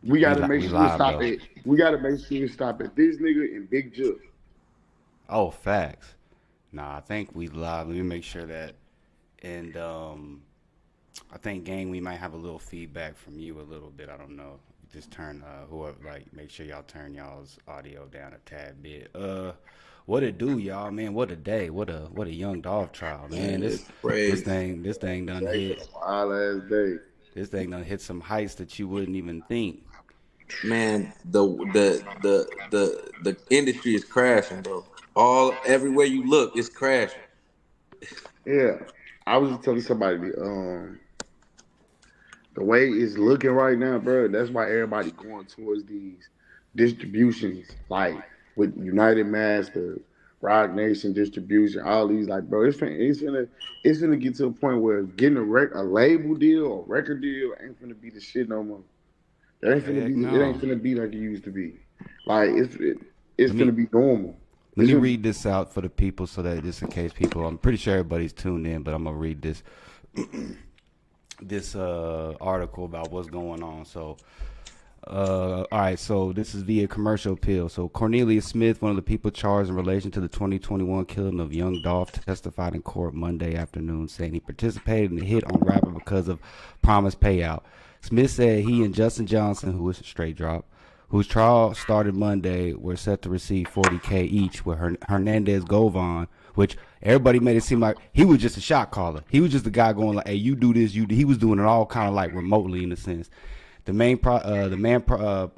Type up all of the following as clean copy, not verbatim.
We We gotta li- make we sure it live stop though. at. We gotta make sure it stop at this nigga and Big Jup. Oh, facts. Nah, I think we live. Let me make sure that. And I think, gang, we might have a little feedback from you a little bit. I don't know. Just turn whoever like make sure y'all turn y'all's audio down a tad bit. What it do, y'all? Man, what a day. What a young Dolph trial, man. Man, This it's this crazy. thing this thing done Jake had hit. a wild ass day. This thing done hit some heights that you wouldn't even think. Man, the industry is crashing, bro. All everywhere you look, it's crashing. Yeah, I was just telling somebody the way it's looking right now, bro. That's why everybody going towards these distributions, like with United Master, Rock Nation distribution, all these. Like, bro, it's gonna get to a point where getting a label deal or record deal ain't gonna be the shit no more. That ain't finna Heck be. It ain't no. finna be like it used to be. Like it's Let me finna be normal. let It's me gonna be read this out for the people so that just in case people, I'm pretty sure everybody's tuned in, but I'm gonna read this article about what's going on. So all right, so this is via commercial appeal. So Cornelius Smith, one of the people charged in relation to the 2021 killing of young Dolph, testified in court Monday afternoon, saying he participated in the hit on rapper because of promised payout. Smith said he and Justin Johnson, who was a straight drop, whose trial started Monday, were set to receive 40K each, with Hernandez Govan, which everybody made it seem like he was just a shot caller. He was just the guy going like, "Hey, you do this, you do." He was doing it all kind of like remotely in a sense. The main pro, the man pro,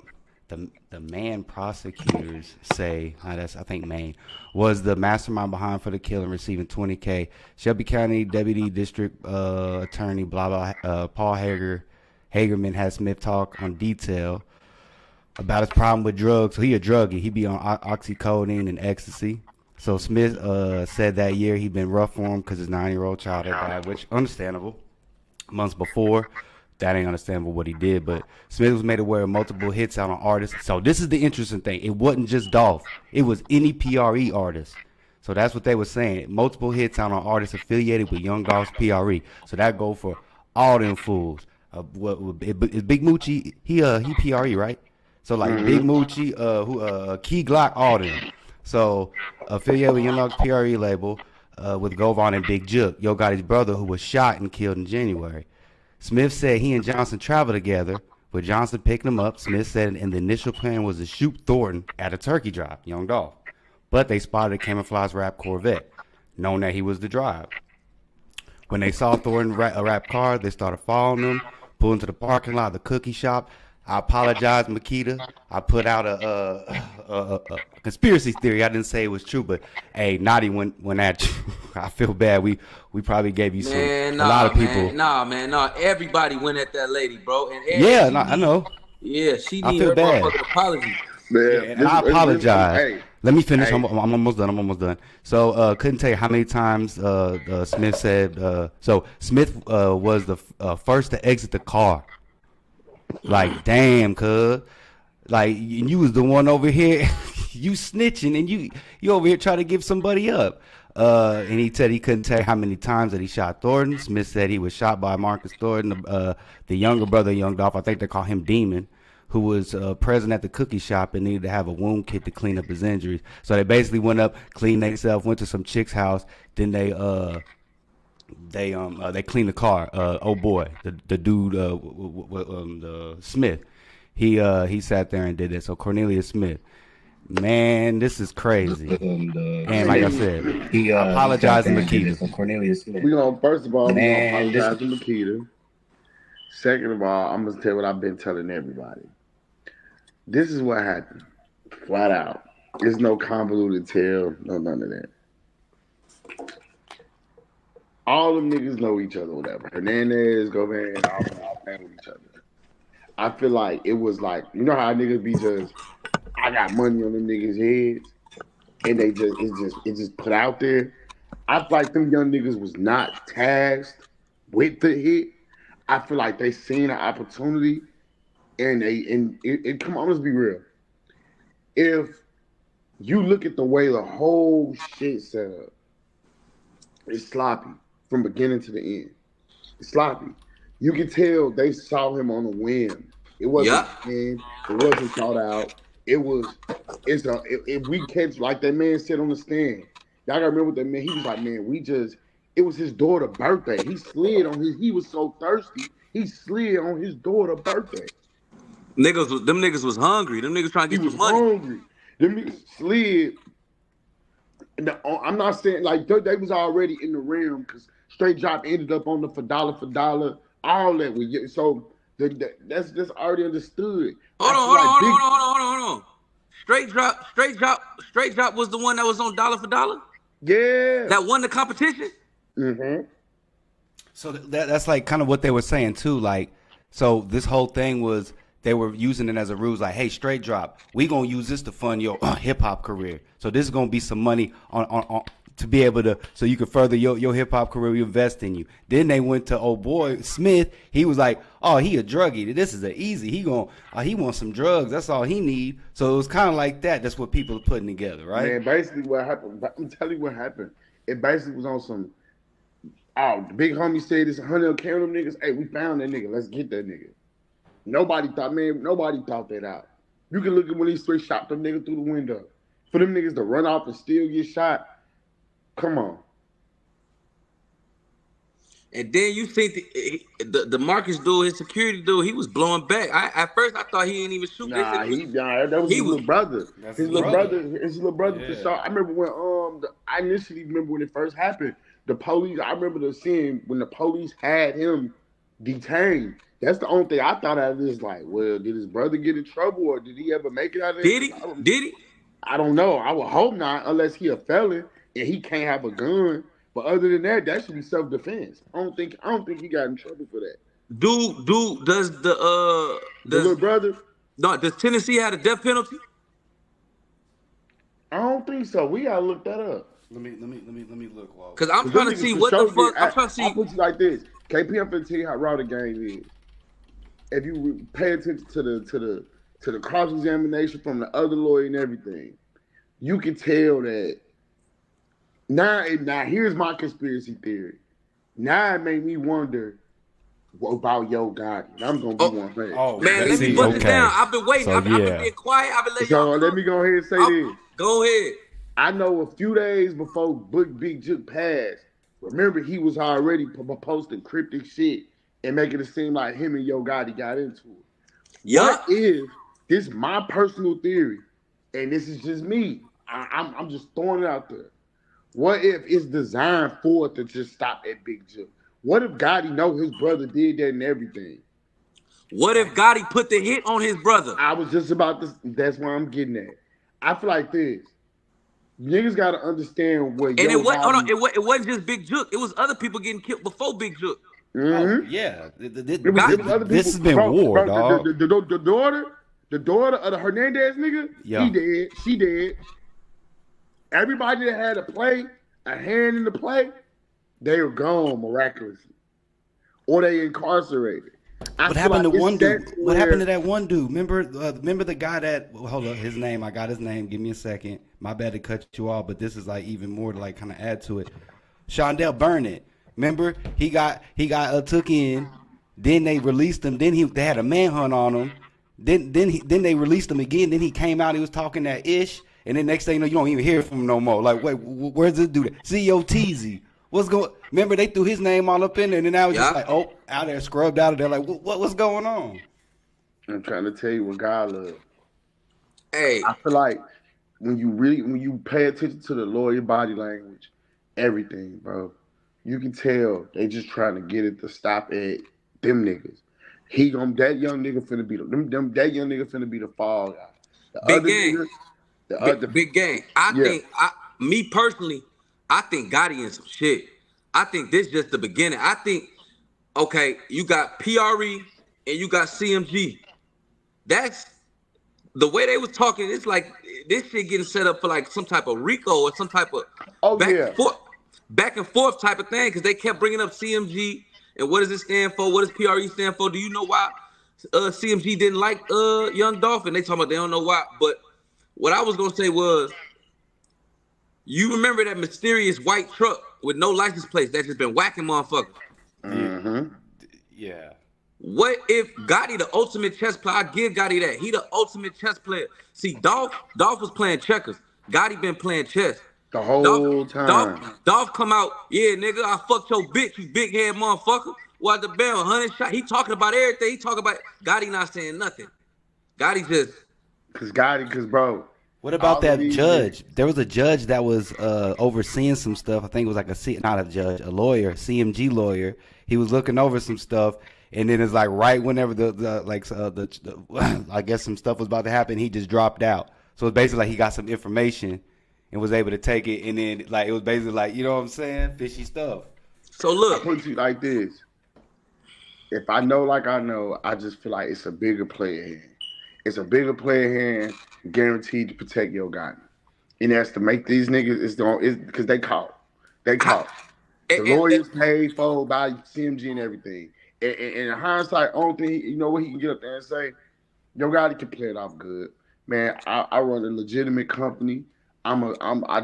the man prosecutors say that's I think Maine was the mastermind behind for the killing, receiving 20K. Shelby County Deputy District Attorney blah blah Paul Hagerman had Smith talk on detail about his problem with drugs. So he a druggie. He be on oxycodone and ecstasy. So Smith said that year he'd been rough for him because his 9-year-old child had died, which understandable. Months before, that ain't understandable what he did, but Smith was made aware of multiple hits out on artists. So this is the interesting thing. It wasn't just Dolph. It was any PRE artist. So that's what they were saying. Multiple hits out on artists affiliated with Young Dolph's PRE. So that go for all them fools. Is Big Moochie? He PRE, right? So like Big mm-hmm. Moochie, Key Glock, all them. So affiliated with Young Dolph's PRE label, with Govan and Big Jook. Yo got his brother who was shot and killed in January. Smith said he and Johnson traveled together, with Johnson picking him up. Smith said and the initial plan was to shoot Thornton at a turkey drive, Young Dolph. But they spotted a camouflage wrapped Corvette, knowing that he was the drive. When they saw Thornton a wrapped car, they started following him, pulled into the parking lot of the cookie shop. I apologize, Makita. I put out a conspiracy theory. I didn't say it was true, but hey, Naughty went at you. I feel bad. We probably gave you some. Man, A lot nah, of people. man, nah, man, nah. Everybody went at that lady, bro, and Yeah, she no, I need, know. yeah, she I need feel her bad. motherfucking apology. Yeah, Man, and I apologize. hey, Let me finish. hey, I'm almost done. I'm almost done. So, couldn't tell you how many times Smith said. So Smith was the first to exit the car. Like, damn, cuz. Like, you was the one over here, you snitching, and you over here trying to give somebody up. And he said he couldn't tell you how many times that he shot Thornton. Smith said he was shot by Marcus Thornton, the younger brother of Young Dolph. I think they call him Demon, who was present at the cookie shop and needed to have a wound kit to clean up his injuries. So they basically went up, cleaned themselves, went to some chick's house. Then they cleaned the car. Oh boy, the dude, the Smith, he sat there and did it. So Cornelius Smith, man, this is crazy. And like I said, I apologize to Makita. we gonna first of all we gonna apologize to Makita. Second of all, I'm gonna tell you what I've been telling everybody. This is what happened, flat out. There's no convoluted tale, no none of that. All them niggas know each other, whatever. Hernandez, Govan, all playing with each other. I feel like it was like how niggas be just I got money on them niggas' heads, and it's just put out there. I feel like them young niggas was not tasked with the hit. I feel like they seen an opportunity, and come on, let's be real. If you look at the way the whole shit set up, it's sloppy from beginning to the end. It's sloppy. You can tell they saw him on a whim. It wasn't Yup. planned. It wasn't thought out. It was. If we catch like that man said on the stand, y'all gotta remember what that man. He was like, man, we just. It was his daughter's birthday. He slid on his. He was so thirsty. He slid on his daughter's birthday. Them niggas was hungry. Them niggas trying to He get was some money. hungry. Them niggas slid. And I'm not saying like they was already in the realm because Straight Drop ended up on the for dollar, all that. So that's already understood. Hold I on, feel hold on, like hold on, Big, hold on. Straight drop was the one that was on dollar for dollar. yeah. That won the competition. Mm-hmm. So that's like kind of what they were saying too. Like, so this whole thing was they were using it as a ruse. Like, hey, Straight Drop, we gonna use this to fund your hip hop career. So this is gonna be some money on to be able to so you can further your hip hop career. We invest in you. Then they went to old boy Smith. He was like, oh, he a druggie. This is a easy. He wants some drugs. That's all he need. So it was kind of like that. That's what people are putting together, right? Man, basically what happened. I'm telling you what happened. It basically was on some. Oh, the big homie said this 100 count them niggas. Hey, we found that nigga. Let's get that nigga. Nobody thought that out. You can look at when these three shot them niggas through the window. For them niggas to run off and still get shot. Come on. And then you think the Marcus dude, his security dude, he was blowing back. At first I thought he didn't even shoot. They said That was he his was little brother. That's His his little brother. brother. His little brother for Yeah. sure. I remember when I initially remember when it first happened. The police. I remember the scene when the police had him detained. That's the only thing I thought out of this. Like, well, did his brother get in trouble or did he ever make it out of did it? he? Did he? I don't know. I would hope not, unless he a felon and he can't have a gun. But other than that, that should be self defense. I don't think he got in trouble for that. Does The little brother, does Tennessee have a death penalty? I don't think so. We gotta look that up. Let me look. Walt. Cause I'm Them trying to niggas see for what the sure fuck. get- I'm trying to see. I'll put you like this. KP, I'm finna tell you how raw the game is. If you pay attention to the cross examination from the other lawyer and everything, you can tell that. Now here's my conspiracy theory. Now it made me wonder about Yo Gotti. I'm gonna be Oh, one man. Oh, Man, let me see, bust it okay. down. I've been waiting. So, I've been yeah. being quiet. I've been letting So y'all. let me go ahead and say this. Go ahead. I know a few days before Big Juke passed, remember he was already posting cryptic shit and making it seem like him and Yo Gotti got into it. Yup. What if this is my personal theory, and this is just me? I'm just throwing it out there. What if it's designed for it to just stop at Big Juke? What if Gotti know his brother did that and everything? What if Gotti put the hit on his brother? I was just about to. That's where I'm getting at. I feel like this. Niggas got to understand what. And it was hold on. It wasn't just Big Juke. It was other people getting killed before Big Juke. Oh, yeah. It was other people. This has been war, dog. The daughter of the Hernandez nigga, Yeah. he dead. She dead. Everybody that had a hand in the play, they were gone miraculously, or they incarcerated. What happened to one dude? What happened to that one dude? Remember the guy that? Hold up, his name. I got his name. Give me a second. My bad to cut you off, but this is like even more to like kind of add to it. Shondell Burnett. Remember he got took in. Then they released him. Then they had a manhunt on him. Then they released him again. Then he came out. He was talking that ish. And then next thing you know, you don't even hear from him no more. Like, wait, where's this dude? CEO Teasy. What's going? Remember they threw his name all up in there, and then now it's just like, oh, out there scrubbed out of there. Like, what's going on? I'm trying to tell you what God loves. Hey, I feel like when you pay attention to the lawyer body language, everything, bro, you can tell they just trying to get it to stop at them niggas. That young nigga finna be that young nigga finna be the fall guy. The Big other game. niggas, the other big game. Me personally, I think Gotti in some shit. I think this just the beginning. I think, okay, you got PRE and you got CMG. That's the way they was talking. It's like this shit getting set up for like some type of RICO or some type of back and forth type of thing because they kept bringing up CMG and what does it stand for? What does PRE stand for? Do you know why CMG didn't like Young Dolph? And they talking about they don't know why. But what I was gonna say was, you remember that mysterious white truck with no license plates that just been whacking motherfuckers? Mm-hmm. Yeah. What if Gotti the ultimate chess player? I give Gotti that. He the ultimate chess player. See, Dolph was playing checkers. Gotti been playing chess. The Dolph, whole Dolph, time. Dolph come out, yeah, nigga, I fucked your bitch, you big head motherfucker. What the bell, 100 shot. He talking about everything. He talking about Gotti not saying nothing. Gotti just Cause bro, What about all of that these judge? There was a judge that was overseeing some stuff. I think it was like not a judge, a lawyer, CMG lawyer. He was looking over some stuff, and then it's like right whenever the I guess some stuff was about to happen, he just dropped out. So it's basically like he got some information and was able to take it, and then like it was basically like, you know what I'm saying, fishy stuff. so I look. put it to you like this. If I know like I know, I just feel like it's a bigger player hand. It's a bigger player hand guaranteed to protect your guy. And that's to make these niggas, it's because they caught. They caught. The lawyers paid for by CMG and everything. And in hindsight, only thing, you know what he can get up there and say? Yo Gotti can play it off good. Man, I run a legitimate company. I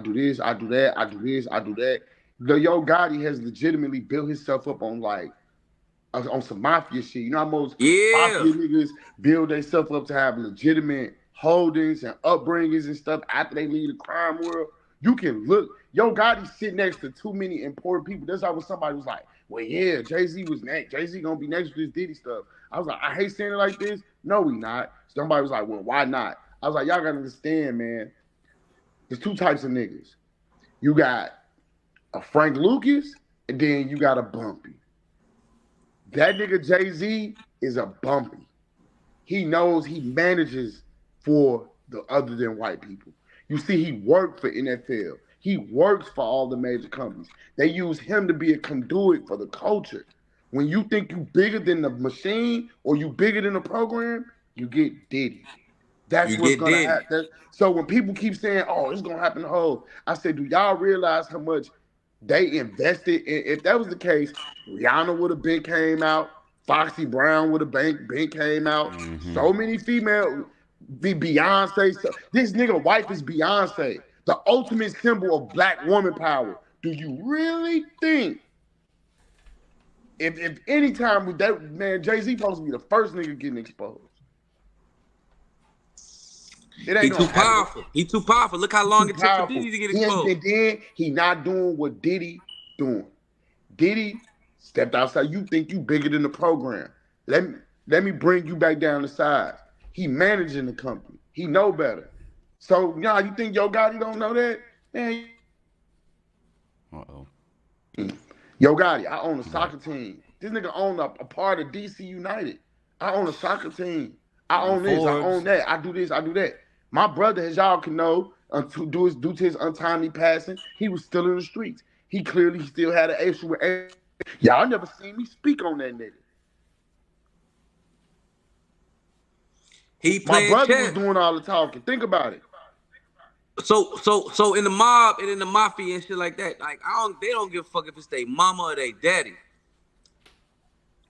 do this, I do that, I do this, I do that. The Yo Gotti has legitimately built himself up on some mafia shit. You know how most mafia niggas build themselves up to have legitimate holdings and upbringings and stuff after they leave the crime world? You can look. Yo Gotti sit next to too many important people. That's why when somebody was like, well, yeah, Jay-Z was next. Jay-Z gonna be next with this Diddy stuff. I was like, I hate saying it like this. No, we not. Somebody was like, well, why not? I was like, y'all gotta understand, man. There's two types of niggas. You got a Frank Lucas, and then you got a Bumpy. That nigga Jay-Z is a Bumpy. He knows he manages for the other than white people. You see, he worked for NFL. He works for all the major companies. They use him to be a conduit for the culture. When you think you bigger than the machine or you bigger than the program, you get Diddy. That's what's gonna happen. So when people keep saying, "Oh, it's gonna happen," I say, do y'all realize how much they invested? If that was the case, Rihanna would have been came out. Foxy Brown would have been came out. Mm-hmm. So many female, Beyonce. This nigga wife is Beyonce, the ultimate symbol of black woman power. Do you really think if any time with that man, Jay-Z supposed to be the first nigga getting exposed? He too powerful. He too powerful. Look how long it took for Diddy to get exposed. And then he not doing what Diddy doing. Diddy stepped outside. You think you bigger than the program. Let me bring you back down to size. He managing the company. He know better. So, you think Yo Gotti don't know that? Man. Uh-oh. Yo Gotti, I own a soccer team. This nigga own a part of DC United. I own a soccer team. I own this, I own that. I do this, I do that. My brother, as y'all can know, due to his untimely passing, he was still in the streets. He clearly still had an issue with AIDS. Y'all never seen me speak on that nigga. My brother was doing all the talking. Think about it. So in the mob and in the mafia and shit like that, like they don't give a fuck if it's their mama or their daddy.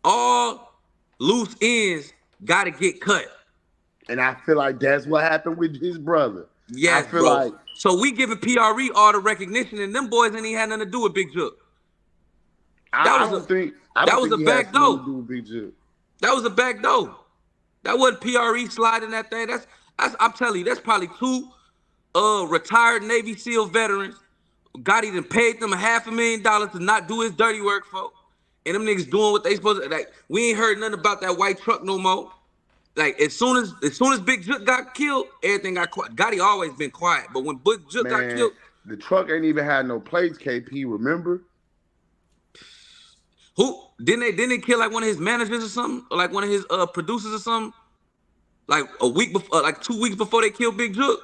All loose ends gotta get cut. And I feel like that's what happened with his brother. Yes, I feel like so we giving PRE all the recognition, and them boys ain't even had nothing to do with Big Jook. That was a back door. That was a back door. That wasn't PRE sliding that thing. That's I'm telling you, that's probably two retired Navy SEAL veterans. Gotti done paid them $500,000 to not do his dirty work for. And them niggas doing what they supposed to. Like, we ain't heard nothing about that white truck no more. Like, as soon as Big Jook got killed, everything got quiet. Gotti always been quiet, but when Big Jook got killed, the truck ain't even had no plates. KP, remember? Who didn't they kill like one of his managers or something, or like one of his producers or something? Like a week before, like 2 weeks before they killed Big Jook.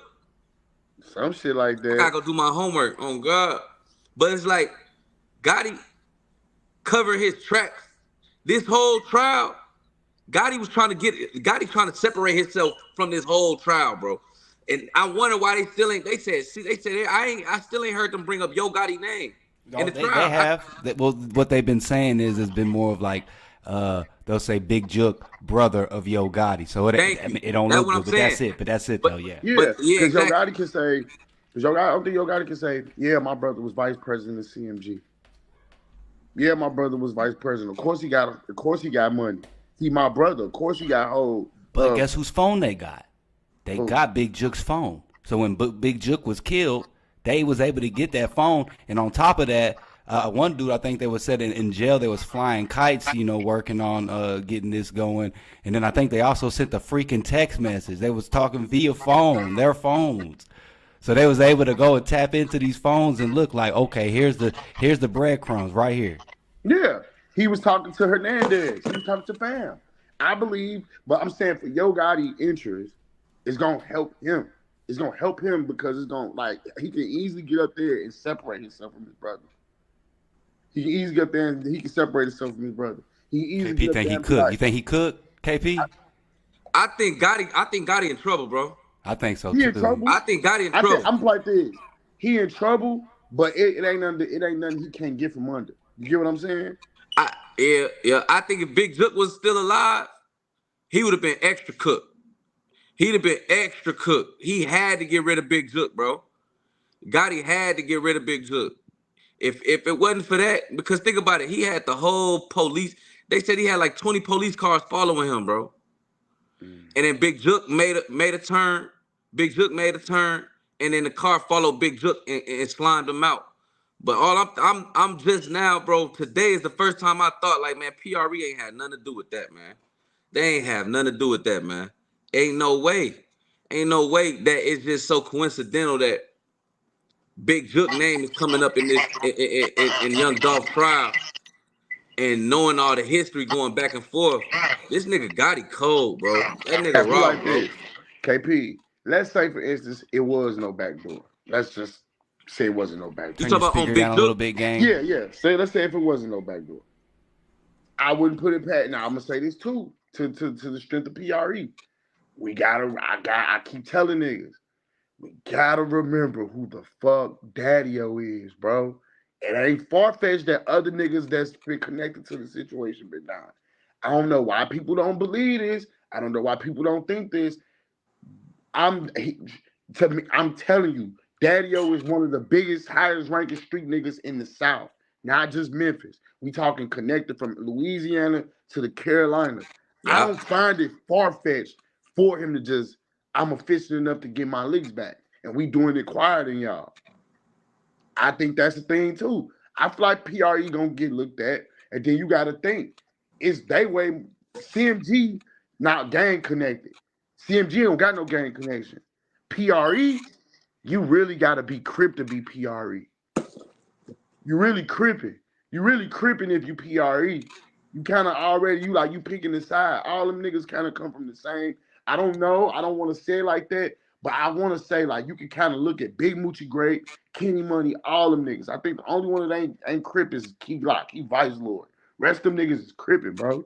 Some shit like that. I gotta go do my homework. On God, but it's like Gotti covered his tracks. This whole trial, Gotti trying to separate himself from this whole trial, bro. And I wonder why they still ain't. They said I still ain't heard them bring up Yo Gotti name in the trial. They have. Well, what they've been saying is it's been more of like they'll say Big Jook, brother of Yo Gotti. So it don't look good, but that's it though. Yeah. Yeah, because Yo Gotti can say. I don't think Yo Gotti can say, yeah, my brother was vice president of CMG. Yeah, my brother was vice president. Of course he got money. He my brother. Of course he got hold But of guess whose phone they got? They who? got Big Jook's phone. So when Big Jook was killed, they was able to get that phone. And on top of that, one dude I think they was said in jail. They was flying kites, working on getting this going. And then I think they also sent the freaking text message. They was talking via phone, their phones. So they was able to go and tap into these phones and look like, okay, here's the breadcrumbs right here. Yeah. He was talking to Hernandez. He was talking to Fam. I believe, but I'm saying for Yo Gotti interest, it's gonna help him. It's gonna help him because it's gonna like he can easily get up there and separate himself from his brother. He can easily get up there and he can separate himself from his brother. He can easily KP get up think there he and be could. like, You think he could, KP? I think Gotti in trouble, bro. I think so he in too. trouble. I think Gotti in I think trouble. I'm like this. He in trouble, but it ain't nothing. It ain't nothing he can't get from under. You get what I'm saying? Yeah. I think if Big Jook was still alive, he would have been extra cooked. He'd have been extra cooked. He had to get rid of Big Jook, bro. Gotti had to get rid of Big Jook. If it wasn't for that, because think about it, he had the whole police. They said he had like 20 police cars following him, bro. Mm. And then Big Jook made a turn. Big Jook made a turn, and then the car followed Big Jook and slimed him out. But all I'm just now, bro. Today is the first time I thought, like, man, PRE ain't had nothing to do with that, man. They ain't have nothing to do with that, man. Ain't no way. Ain't no way that it's just so coincidental that Big Jook name is coming up in this in Young Dolph trial, and knowing all the history going back and forth. This nigga Gotti cold, bro. That Yeah, nigga we raw, like bro. this. KP. Let's say for instance, it was no back door. Let's just say it wasn't no back You door. Turn talk your about on speaker down Big a little Jook? bit, gang. Yeah. Let's say if it wasn't no back door. I wouldn't put it past. Now I'm gonna say this too to the strength of PRE. I keep telling niggas, we gotta remember who the fuck Daddy-O is, bro. It ain't far-fetched that other niggas that's been connected to the situation been dying. I don't know why people don't believe this. I don't know why people don't think this. I'm telling you, Daddy-O is one of the biggest, highest ranking street niggas in the South, not just Memphis. We talking connected from Louisiana to the Carolinas. I Yeah. don't find it far-fetched for him to just, I'm efficient enough to get my licks back. And we doing it quieter than y'all. I think that's the thing too. I feel like PRE gonna get looked at, and then you gotta think, it's they way CMG not gang connected. CMG don't got no gang connection. PRE, you really gotta be crip to be PRE. You really cripping. You really cripping if you PRE. You kind of already you picking the side. All them niggas kind of come from the same. I don't know. I don't want to say it like that, but I want to say like you can kind of look at Big Moochie Great, Kenny Money, all them niggas. I think the only one that ain't crip is Key Glock, Key Vice Lord. Rest of them niggas is cripping, bro.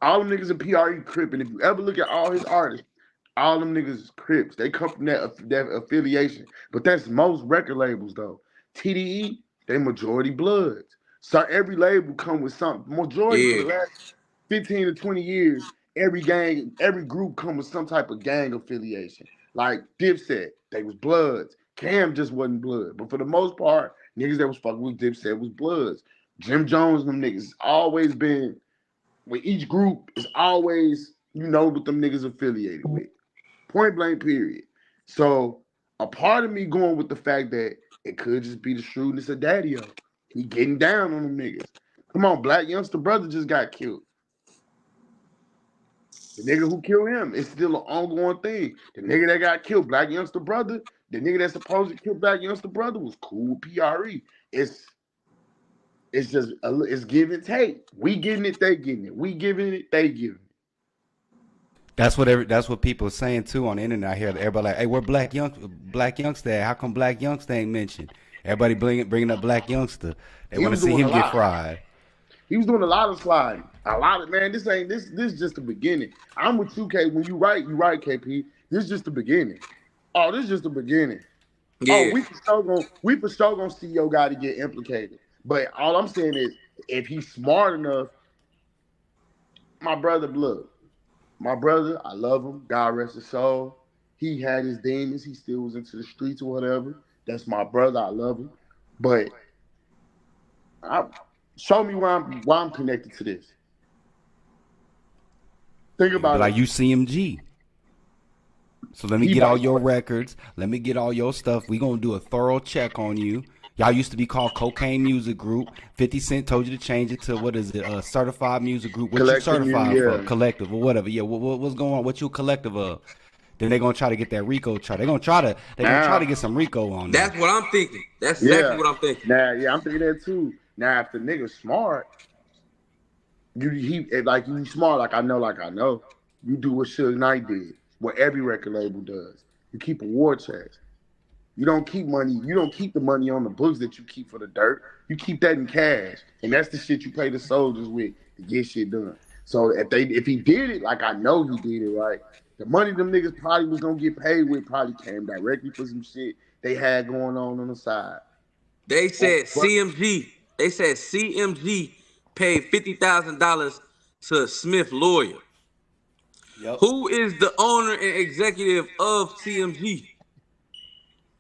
All them niggas in PRE cripping. If you ever look at all his artists, all them niggas is Crips. They come from that affiliation. But that's most record labels though. TDE, they majority Bloods. So every label come with something. Majority for Yeah. the last 15 to 20 years, every gang, every group come with some type of gang affiliation. Like Dipset, they was Bloods. Cam just wasn't Blood. But for the most part, niggas that was fucking with Dipset was Bloods. Jim Jones, them niggas always been with each group is always, what them niggas affiliated with. Point blank, period. So a part of me going with the fact that it could just be the shrewdness of Daddy-O. He getting down on them niggas. Come on, Black Youngster Brother just got killed. The nigga who killed him is still an ongoing thing. The nigga that got killed, Black Youngster Brother, the nigga that's supposed to kill Black Youngster Brother was cool with PRE. It's just it's give and take. We getting it, they getting it. We giving it, they giving it. That's what people are saying too on the internet. I hear everybody like, "Hey, where Black Youngster at? How come Black Youngster ain't mentioned?" Everybody bringing up Black Youngster. They He want to was see doing a him get lot. fried. He was doing a lot of sliding. A lot of man. This just the beginning. I'm with you, K. When you right, KP. This is just the beginning. Oh, this is just the beginning. Oh, Yeah. we for sure gonna see Yo Gotti get implicated. But all I'm saying is, if he's smart enough, my brother Blood, my brother, I love him. God rest his soul. He had his demons. He still was into the streets or whatever. That's my brother. I love him. But show me why I'm connected to this. Think Be about like, it. you CMG. So let me He get all like- your records. Let me get all your stuff. We gonna do a thorough check on you. Y'all used to be called Cocaine Music Group. 50 Cent told you to change it to, what is it? Certified Music Group. What you Collective, certified yeah. for? Collective or whatever. Yeah. What's going on? What you collective of? Then they gonna try to get that RICO charge. They gonna try to get some RICO on them. That's what I'm thinking. That's exactly what I'm thinking. Now, yeah, I'm thinking that too. Now, if the nigga's smart, you smart, like I know. You do what Suge Knight did, what every record label does. You keep a war chest. You don't keep money. You don't keep the money on the books that you keep for the dirt. You keep that in cash, and that's the shit you pay the soldiers with to get shit done. So if he did it like I know he did it right, the money them niggas probably was gonna get paid with probably came directly for some shit they had going on the side. They said CMG. They said CMG paid $50,000 to Smith lawyer. Yep. Who is the owner and executive of CMG?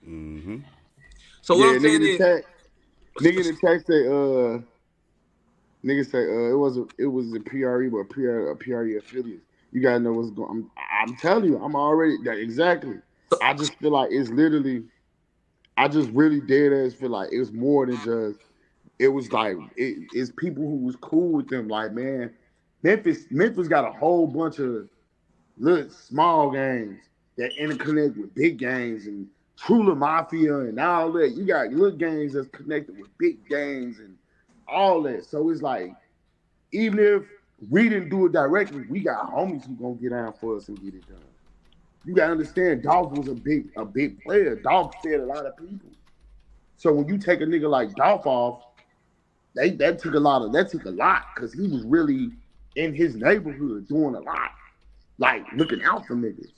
Mm-hmm. So what I'm saying is, nigga in the text say nigga say it was a PRE but a PRE affiliate. You gotta know what's going. I'm telling you, I'm already that exactly. I just feel like it's literally. I just really dead ass feel like it was more than just. It was like it's people who was cool with them. Like man, Memphis got a whole bunch of little small gangs that interconnect with big gangs and Trula Mafia and all that. You got little gangs that's connected with big gangs and all that. So it's like, even if we didn't do it directly, we got homies who gonna get down for us and get it done. You gotta understand, Dolph was a big player. Dolph fed a lot of people. So when you take a nigga like Dolph off, that took a lot because he was really in his neighborhood doing a lot. Like looking out for niggas.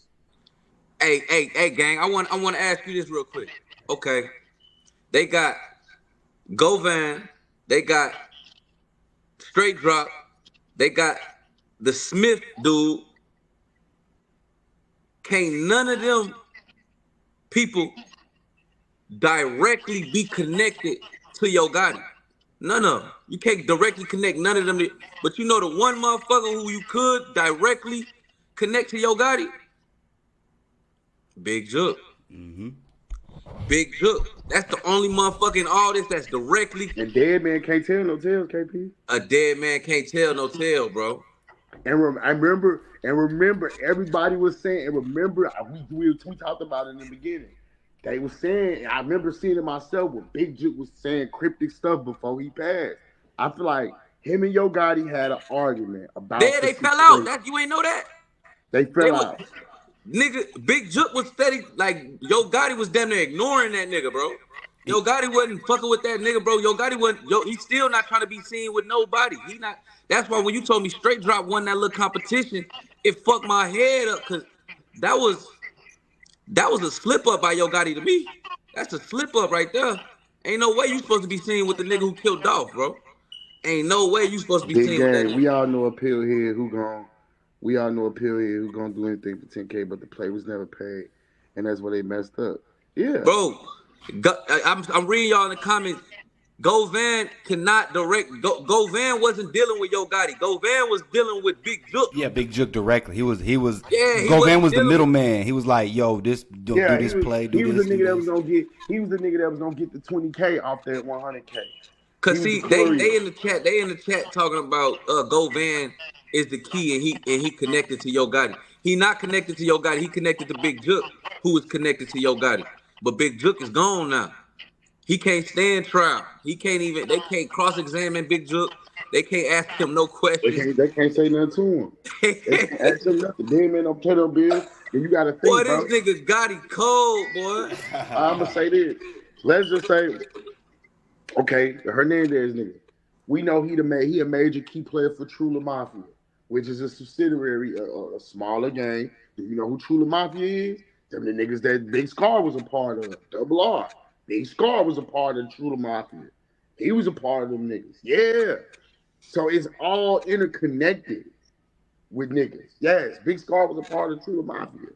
hey, gang, I want to ask you this real quick. Okay. They got Govan, they got Straight Drop, they got the Smith dude. Can't none of them people directly be connected to Yo Gotti. None of them. You can't directly connect none of them. But you know the one motherfucker who you could directly connect to Yo Gotti? Big Jook. Mm-hmm. Big Jook. That's the only motherfucking artist that's directly. And dead man can't tell no tales, KP. A dead man can't tell no tale, bro. And I remember everybody was saying, and remember we talked about it in the beginning. They were saying, I remember seeing it myself where Big Jook was saying cryptic stuff before he passed. I feel like him and Yo Gotti had an argument about. There they fell out. That you ain't know that. They fell out. Nigga, Big Jook was steady, like Yo Gotti was damn near ignoring that nigga, bro. Yo Gotti wasn't fucking with that nigga, bro. Yo Gotti wasn't. He's still not trying to be seen with nobody. He not. That's why when you told me Straight Drop won that little competition, it fucked my head up because that was a slip up by Yo Gotti to me. That's a slip up right there. Ain't no way you supposed to be seen with the nigga who killed Dolph, bro. Ain't no way you supposed to be Big seen gang. with that nigga. We all know a pill here who gonna do anything for 10K, but the play was never paid, and that's where they messed up. Yeah, Bro, I'm reading y'all in the comments. Govan cannot direct. Govan wasn't dealing with Yo Gotti. Govan was dealing with Big Jook. Yeah, Big Jook directly. He was. Yeah, Govan was the middleman. He was like, "Yo, do this play. He was the nigga that was gonna get. He was the nigga that was gonna get the 20K off that 100K. Cause see, they in the chat talking about Govan is the key and he connected to Yo Gotti. He not connected to Yo Gotti. He connected to Big Jook, who is connected to Yo Gotti. But Big Jook is gone now. He can't stand trial. They can't cross-examine Big Jook. They can't ask him no questions. They can't say nothing to him. They can't ask him nothing. Damn man, don't pay no bills. And you gotta think, Boy, bro. this nigga Gotti cold, boy. I'ma say this. Let's just say, okay, the Hernandez nigga. We know he a major key player for Trula Mafia, which is a subsidiary, a smaller gang. Do you know who Trula Mafia is? Them the niggas that Big Scar was a part of. Double R. Big Scar was a part of Trula Mafia. He was a part of them niggas. Yeah. So it's all interconnected with niggas. Yes, Big Scar was a part of Trula Mafia.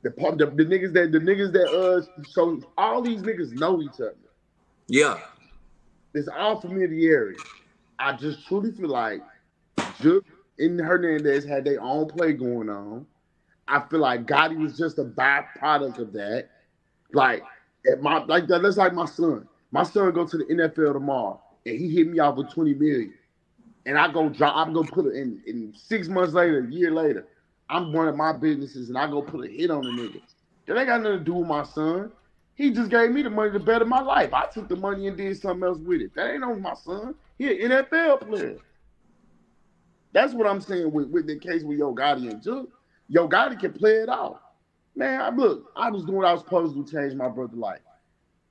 The niggas that so all these niggas know each other. Yeah. It's all familiarity. I just truly feel like Jook and Hernandez had their own play going on. I feel like Gotti was just a byproduct of that. Like that's like my son. My son go to the NFL tomorrow, and he hit me off with 20 million, and I go drop. I'm gonna put it in 6 months later, a year later. I'm running my businesses, and I go put a hit on the nigga. That ain't got nothing to do with my son. He just gave me the money to better my life. I took the money and did something else with it. That ain't on my son. He an NFL player. That's what I'm saying with the case with Yo Gotti and Juke. Yo Gotti can play it out. Man, I was doing what I was supposed to change my brother's life.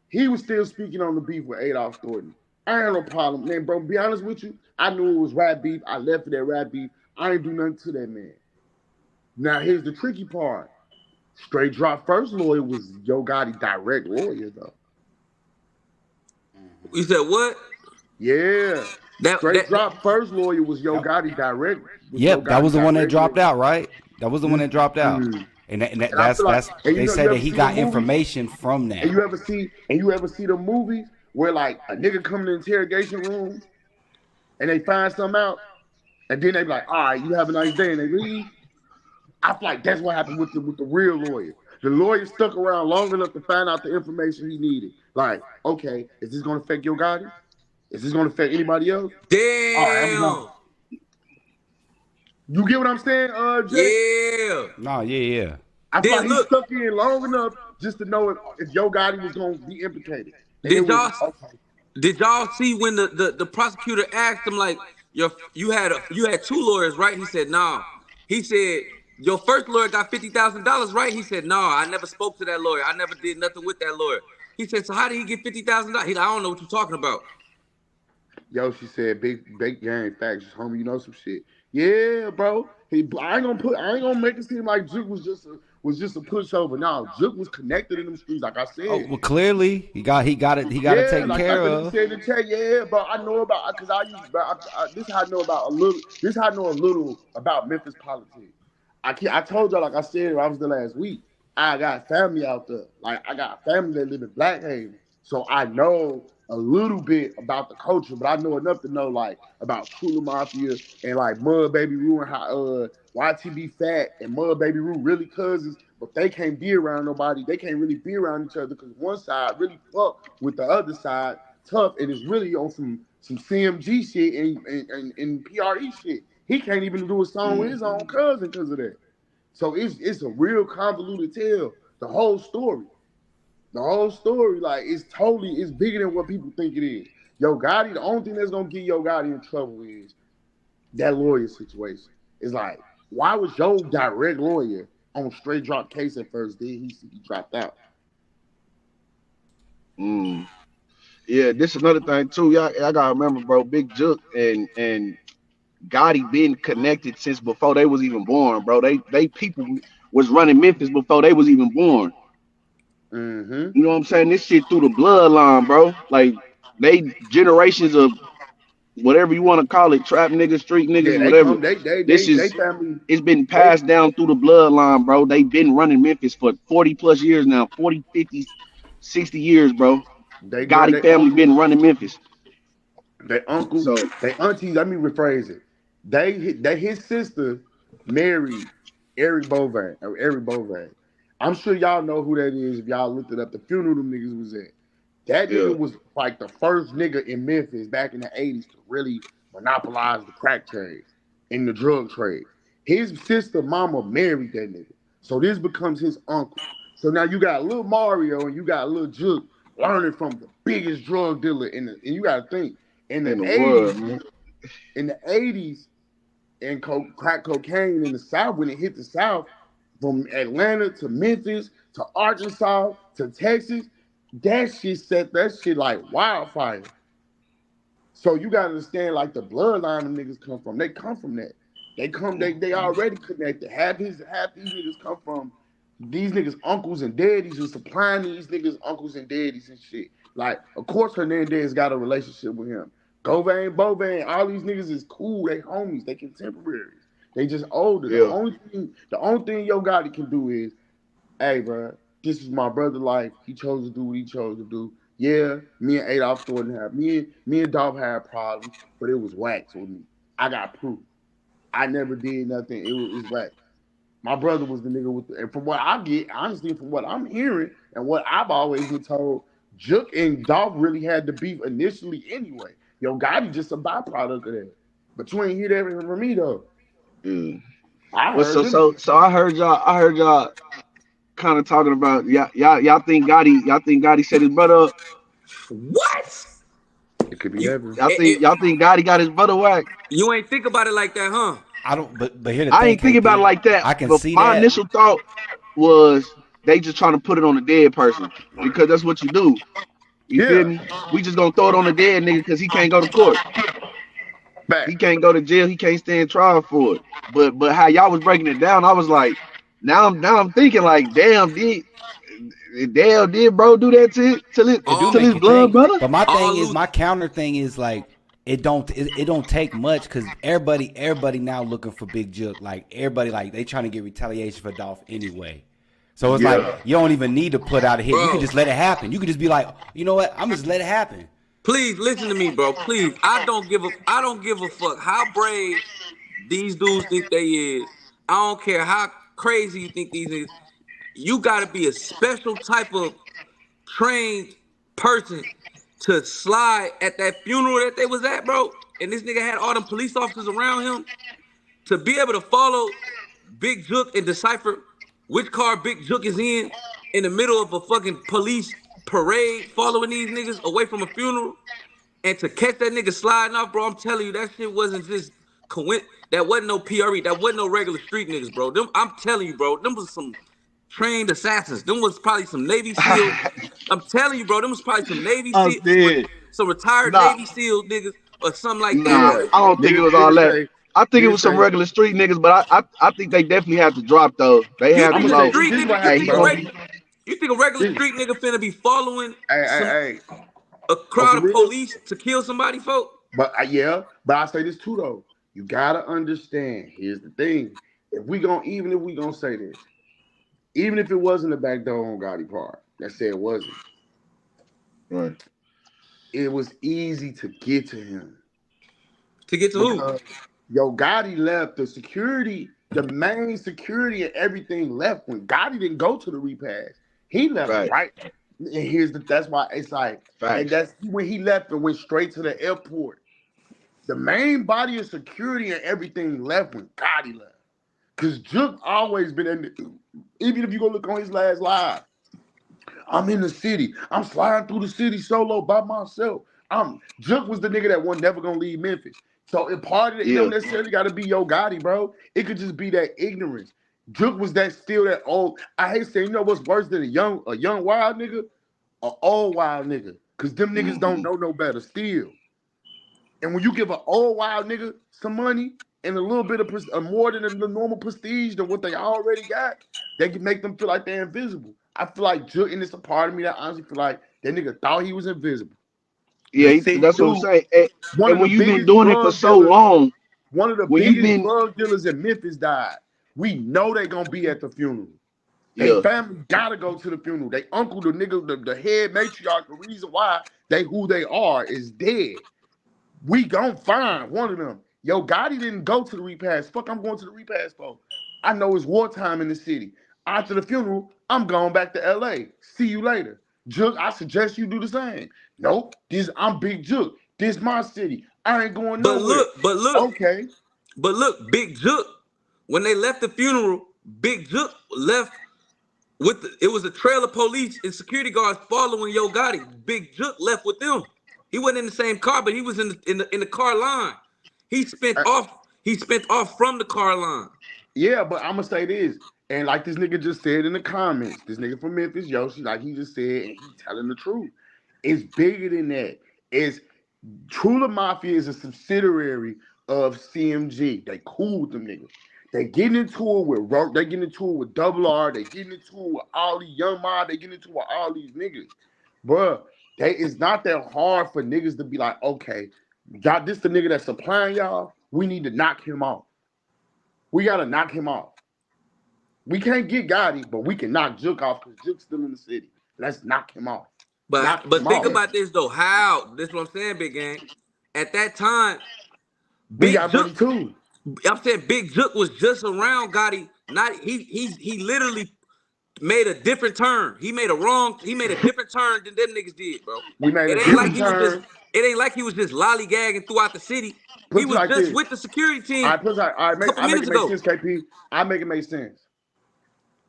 He was still speaking on the beef with Adolph Thornton. I ain't no problem. Man, bro, be honest with you, I knew it was rap beef. I left for that rap beef. I ain't do nothing to that man. Now, here's the tricky part. Straight Drop First lawyer was Yo Gotti direct lawyer, though. You said what? Yeah. Straight Drop First lawyer was Yo Gotti direct. Yep, that was the one that dropped out, right? That was the one that dropped out. And that's they say that he got information from that. And you ever see the movies where like a nigga come in the interrogation room and they find something out, and then they be like, all right, you have a nice day, and they leave. I feel like that's what happened with the real lawyer. The lawyer stuck around long enough to find out the information he needed. Like, okay, is this gonna affect Yo Gotti? Is this gonna affect anybody else? Damn. All right, I'm gone. You get what I'm saying, Jay? Yeah. No, yeah. I feel like he stuck in long enough just to know if Yo Gotti was going to be implicated. Did y'all see when the prosecutor asked him, like, you had 2 lawyers, right? He said, no. He said, your first lawyer got $50,000, right? He said, no, I never spoke to that lawyer. I never did nothing with that lawyer. He said, so how did he get $50,000? He like, I don't know what you're talking about. Yo, she said, big gang facts, homie. You know some shit. Yeah, bro. I ain't gonna make it seem like Juke was just a pushover. No, Juke was connected in them streets, like I said. Oh, well, clearly he got it taken care of. Yeah, but I know about because this is how I know about a little. This is how I know a little about Memphis politics. I told y'all, like I said, I was there last week. I got family out there. Like I got family that live in Blackhaven, so I know a little bit about the culture, but I know enough to know like about Kula Mafia and like Mud Baby Roo and how YTB Fat and Mud Baby Roo really cousins, but they can't be around nobody. They can't really be around each other because one side really fuck with the other side tough, and it's really on some CMG shit and PRE shit. He can't even do a song with his own cousin because of that. So it's a real convoluted tale. The whole story. Like, it's bigger than what people think it is. Yo Gotti, the only thing that's gonna get Yo Gotti in trouble is that lawyer situation. It's like, why was Yo direct lawyer on Straight Drop case at first? Then he dropped out. Yeah, this is another thing too. Y'all gotta remember, bro. Big Juke and Gotti been connected since before they was even born, bro. They people was running Memphis before they was even born. You know what I'm saying? This shit through the bloodline, bro. Like they generations of whatever you want to call it, trap niggas, street niggas, whatever. It's been passed down through the bloodline, bro. They've been running Memphis for 40 plus years now, 40, 50, 60 years, bro. Gotti family been running Memphis. They uncles, they aunties, let me rephrase it. His sister married Eric Bovan. I'm sure y'all know who that is if y'all looked it up. The funeral them niggas was at. That nigga was like the first nigga in Memphis back in the 80s to really monopolize the crack trade and the drug trade. His sister mama married that nigga. So this becomes his uncle. So now you got little Mario and you got little Juke learning from the biggest drug dealer and you gotta think in the 80s, and crack cocaine in the South, when it hit the South, from Atlanta to Memphis to Arkansas to Texas, that shit set that shit like wildfire. So you gotta understand, like the bloodline of niggas come from. They come from that. They already connected. Half these niggas come from these niggas' uncles and daddies who supplying these niggas' uncles and daddies and shit. Like, of course Hernandez got a relationship with him. Govan, Bovan, all these niggas is cool. They homies. They contemporaries. They just older. Yeah. The only thing Yo Gotti can do is, hey, bro, this is my brother's life. He chose to do what he chose to do. Yeah, me and Adolph Thornton me and Dolph had problems, but it was wax with me. I got proof. I never did nothing. It's like my brother was the nigga with the, and from what I get, honestly, from what I'm hearing and what I've always been told, Jook and Dolph really had the beef initially anyway. Yo Gotti just a byproduct of that. But you ain't hear that from me though. Yeah. I Well, heard so them. so so I heard y'all kind of talking about y'all think Gotti set his butt up. What? It could be You that. Y'all think Gotti got his butt whacked. you ain't think about it like that, huh? I don't. But here the I thing, ain't thinking about it KP. like that. I can But see my that. initial thought was they just trying to put it on the dead person because that's what you do. You feel Yeah, me? We just gonna throw it on the dead nigga because he can't go to court. He facts. can't go to jail. He can't stand trial for it. But how y'all was breaking it down, I was like, now I'm thinking like, did bro do that It do All to make his you blood think. brother? But my thing all is, loose. my counter thing is like, it don't take much because everybody now looking for Big Jook. Like everybody, like they trying to get retaliation for Dolph anyway. So it's like Yeah. you don't even need to put out a hit. You can Bro, just let it happen. You can just be like, you know what? I'm just let it happen. please listen to me, bro. Please. I don't give a fuck how brave these dudes think they is. I don't care how crazy you think these niggas. You gotta be a special type of trained person to slide at that funeral that they was at, bro. And this nigga had all them police officers around him to be able to follow Big Jook and decipher which car Big Jook is in the middle of a fucking police parade following these niggas away from a funeral and to catch that nigga sliding off, bro. I'm telling you, that shit wasn't just that wasn't no PRE, that wasn't no regular street niggas, bro. Them, I'm telling you, bro, them was some trained assassins. Them was probably some Navy SEAL. I'm telling you, bro, them was probably some Navy I'm SEAL, dead. some retired Nah, Navy SEAL niggas or something like that, nah. bro. Yeah. I don't think it was all Niggas that. say, I think it niggas was some say, regular street niggas, but I think they definitely had to drop though. They You had I'm to think gonna a say know. this. street This is nigga? what You Hey, happened, think he a bro. gonna. regular? You think a regular This, street nigga finna be following some hey. a On crowd some of real. police to kill somebody, folk? But yeah, but I say this too though. You gotta understand. Here's the thing. Even if we gonna say this, even if it wasn't a backdoor on Gotti part, let's say it wasn't, Right. it was easy to get to him To get to who? because Yo Gotti left the security, the main security and everything left when Gotti didn't go to the repass. He left Right. right. And that's why it's like, and Facts. that's when he left and went straight to the airport. The main body of security and everything left when Gotti left. Cause Jook always been in even if you go look on his last live, I'm in the city. I'm sliding through the city solo by myself. Jook was the nigga that was never gonna leave Memphis. So it part of it Yeah. don't necessarily gotta be Yo Gotti, bro. It could just be that ignorance. Jook was that still that old. I hate saying, you know what's worse than a young wild nigga? An old wild nigga. Cause them niggas don't Hmm. know no better still. And when you give an old wild nigga some money and a little bit of more than the normal prestige than what they already got, they can make them feel like they're invisible. I feel like Jook, and it's a part of me that honestly feel like that nigga thought he was invisible. Yeah, The same that's what I'm dude, saying. one And of the when you've been biggest doing it for drug so dealers, long, one of the when you've biggest been, drug dealers in Memphis died. We know they gonna be at the funeral. They yeah, family gotta go to the funeral. They uncle, the nigga, the head matriarch, the reason why they who they are is dead. We gon' find one of them. Yo, Gotti didn't go to the repass. Fuck, I'm going to the repass for. I know it's wartime in the city. After the funeral, I'm going back to LA. See you later. Jook, I suggest you do the same. Nope, I'm Big Jook. This my city. I ain't going But nowhere. look, but look, Okay. but look, Big Jook, when they left the funeral, Big Jook left with it was a trail of police and security guards following Yo Gotti. Big Jook left with them. He wasn't in the same car, but he was in the car line. He spent Uh, off. He spent off from the car line. yeah, but I'm gonna say this. And like this nigga just said in the comments, this nigga from Memphis, Yoshi, like he just said, and he telling the truth. It's bigger than that. It's Trula Mafia is a subsidiary of CMG. They cool with them niggas. They getting into it with they getting into it with Double R. They getting into it with all these Young Mob. They getting into it with all these niggas. Bruh, it's not that hard for niggas to be like, okay, got this the nigga that's supplying y'all. We need to knock him off. We gotta knock him off. We can't get Gotti, but we can knock Jook off because Jook's still in the city. Let's knock him off. Knock But him think off. about this though. How? This is what I'm saying, Big Gang. At that time, We Big got Jook, money too. I'm saying Big Jook was just around Gotti. Not he literally made a different turn. He made a different turn than them niggas did, bro. We made It a ain't like different he was just turn. it ain't like he was just lollygagging throughout the city. He Put it was like just this. with the security All team right, put it like, all right, a couple I make minutes it make ago. sense, KP. I make it make sense.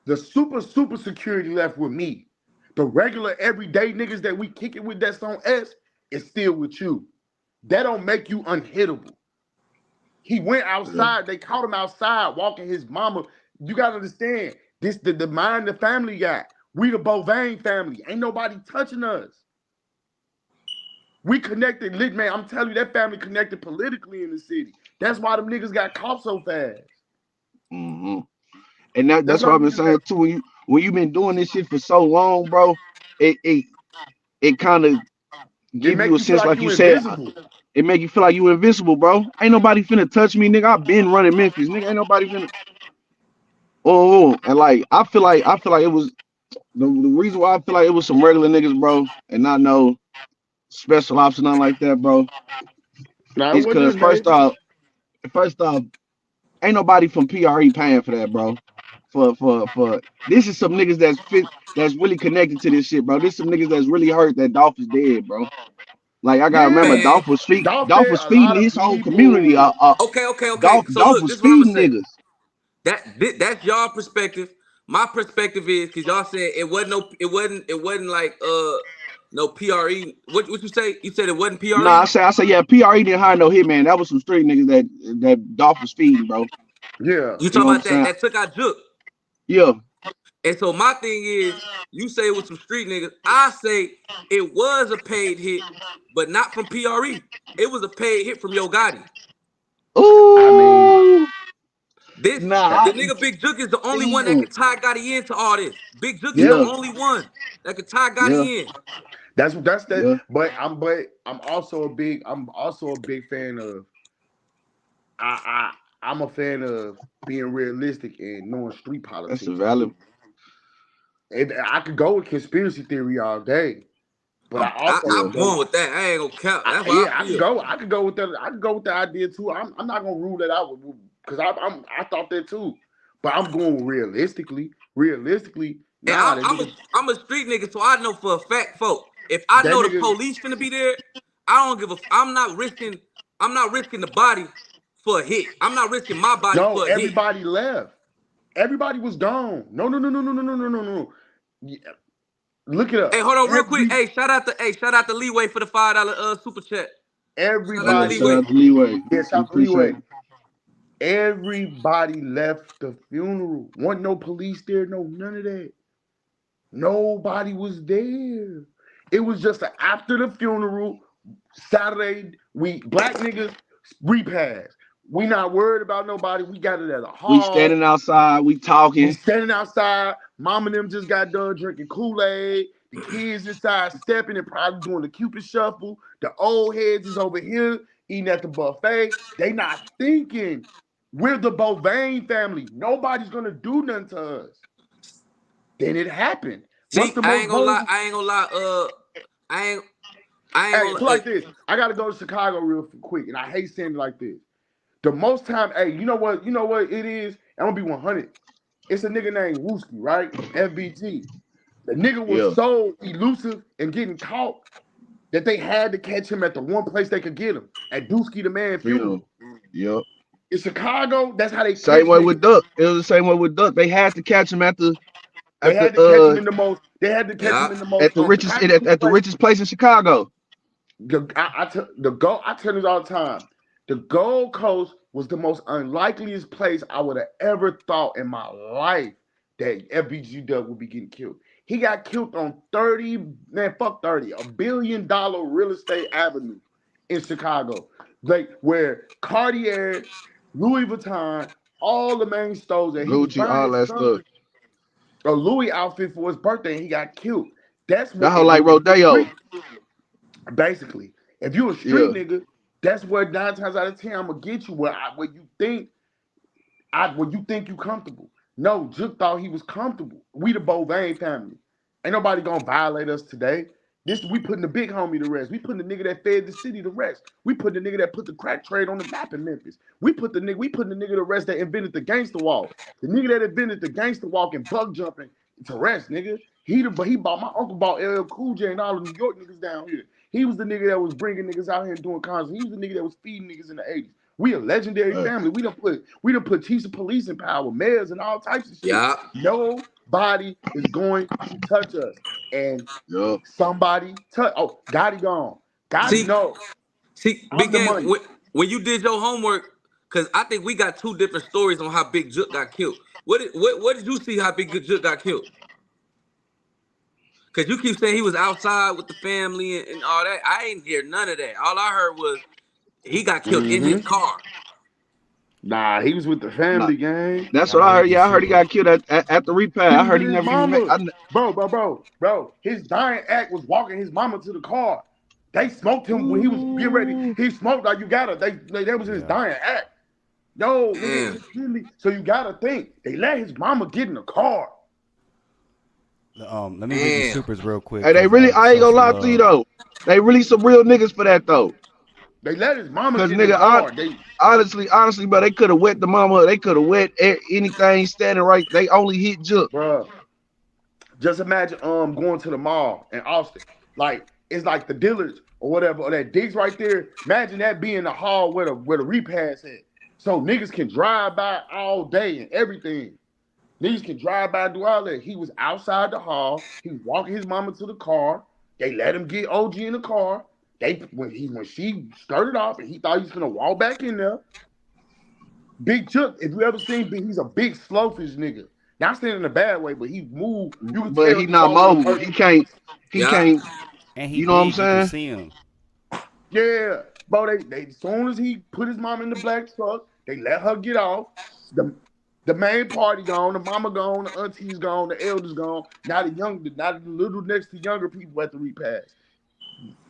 The super security left with me. The regular everyday niggas that we kick it with that's on S is still with you. That don't make you unhittable. He went Yeah. outside. They caught him outside walking his mama. You gotta understand this. The mind the family got. We the Bovain family. Ain't nobody touching us. We connected, lit man. I'm telling you, that family connected politically in the city. That's why them niggas got caught so fast. Mm-hmm. And That's that's why what I've them been niggas got. saying too. When you've been doing this shit for so long, bro, it kind of It give you make a you feel sense, like like you you said, invisible. it make you feel like you invincible, bro. Ain't nobody finna touch me, nigga. I've been running Memphis, nigga. Ain't nobody finna. And like I feel like it was the reason why I feel like it was some regular niggas, bro, and not no special ops or nothing like that, bro. Now it Is wasn't cause his name. first off, ain't nobody from PRE paying for that, bro. For this is some niggas that's really connected to this shit, bro. This some niggas that's really hurt that Dolph is dead, bro. Like I gotta remember, Yeah. Man, Dolph Dolph said was a feeding lot of his whole community. people. okay. So Dolph look, was this is what I'm gonna feeding say. niggas. That's y'all perspective. My perspective is because y'all said it wasn't like no PRE. What you say? You said it wasn't Nah, PRE. I say, yeah, PRE didn't hire no hitman. That was some street niggas that Dolph was feeding, bro. Yeah. You You know talking what I'm about that saying? that took out Jook. Yeah, And so my thing is, you say it was some street niggas. I say it was a paid hit, but not from PRE. It was a paid hit from Yo Gotti. I mean, ooh, This nah, the nigga Big Jook is the only one that ooh, can tie Gotti into all this. Big Jook is the yeah. yeah, only one that can tie yeah, Gotti in. That's that. yeah. But I'm also a big fan of I'm a fan of being realistic and knowing street That's a politics valid. too. And I could go with conspiracy theory all day, but I also Yeah, I'm going with that. I ain't gonna count. That's how I yeah, I could feel. go. I could go with that. I could go with the idea too. I'm not gonna rule that out because I thought that too, but I'm going realistically. Realistically, And nah, that nigga, I'm a street nigga, so I know for a fact, folk. If I that know the nigga. police finna be there, I don't give a. I'm not risking the body for a hit. I'm not risking my body No, for a hit. everybody left. Everybody was gone. No. Yeah, look it Hey, up. hold on, real quick. Shout out to Leeway for the $5 super chat. Shout out to yeah. Everybody. Shout Leeway. out to Leeway. Yeah, We South appreciate Leeway. it. Everybody left the funeral. Wasn't no police there, no none of that. Nobody was there. It was just after the funeral, Saturday, we black niggas repass. We not worried about nobody. We got it at a We hall. standing outside. We We talking. standing outside. Mom and them just got done drinking Kool-Aid. The kids inside stepping and probably doing the Cupid shuffle. The old heads is over here eating at the buffet. They not thinking. We're the Bovain family. Nobody's gonna do nothing to us. Then it happened. What's See, the I most ain't gonna lie. vulnerable? I ain't gonna lie. I ain't. I ain't Hey, gonna. so like this. I gotta go to Chicago real quick, and I hate saying it like this. The most time, hey, you know what? You know what it is? I'm gonna be 100. It's a nigga named Wooski, right? FBG. The nigga was Yeah, so elusive and getting caught that they had to catch him at the one place they could get him at Dusky the Man funeral. funeral. Yep. In Chicago, that's how they Same catch way with niggas. Duck. It was the same way with Duck. They had to catch him They at the had to catch him in the most. They had to catch Yeah. him in the most at the richest practical at the place. richest place in Chicago. I tell you all the time. The Gold Coast was the most unlikeliest place I would have ever thought in my life that FBG Dub would be getting killed. He got killed on 30, man, fuck 30, $1 billion real estate avenue in Chicago. Like where Cartier, Louis Vuitton, all the main stores that he was Gucci, buying all his that stuff. son a Louis outfit for his birthday and he got killed. That's That what whole like if you Rodeo. street basically. If you a street Yeah. nigga, that's where 9 times out of 10 I'm gonna get you where you think you comfortable. No, Juke thought he was comfortable. We the Bovain family. Ain't nobody gonna violate us today. We putting the big homie to rest. We putting the nigga that fed the city to rest. We put the nigga that put the crack trade on the map in Memphis. We putting the nigga to rest that invented the gangster walk. The nigga that invented the gangster walk and bug jumping to rest, nigga. He bought my uncle bought LL Cool J and all the New York niggas down here. He was the nigga that was bringing niggas out here and doing concerts. He was the nigga that was feeding niggas in the 80s. We a legendary family. We done put chiefs of police in power, mayors and all types of shit. Yeah. Nobody is going to touch us. And somebody touch. Oh, Gotti gone. Gotti no. See, Big Gang, when you did your homework, because I think we got two different stories on how Big Jook got killed. What did you see how Big Jook got killed? Because you keep saying he was outside with the family and all that. I ain't hear none of that. All I heard was he got killed in his car. Nah, he was with the family, gang. That's what I heard. Yeah, I heard he got killed at the repast. I heard he never even met. Bro. His dying act was walking his mama to the car. They smoked him when he was getting ready. He smoked like you gotta. They was his dying act. No, nigga, so you gotta think they let his mama get in the car. Let me read the supers real quick. Hey, I ain't gonna lie to you though. They really some real niggas for that though. They let his mama get in the car. Honestly, bro, they could have wet the mama. They could have wet anything standing right. They only hit Jook. Bro, just imagine going to the mall in Austin. Like it's like the dealers or whatever, or that digs right there. Imagine that being the hall where the repass at. So niggas can drive by all day and everything. Niggas can drive by and do all that. He was outside the hall. He was walking his mama to the car. They let him get OG in the car. When she started off and he thought he was gonna walk back in there. Big Jook, if you ever seen he's a big slowfish nigga. Not saying in a bad way, but he moved. But he not mobile. He can't. And you know what I'm saying? See him. Yeah, bro. They as soon as he put his mom in the black truck, they let her get off. The main party gone, the mama gone, the aunties gone, the elders gone. Now the little next to younger people at the repast.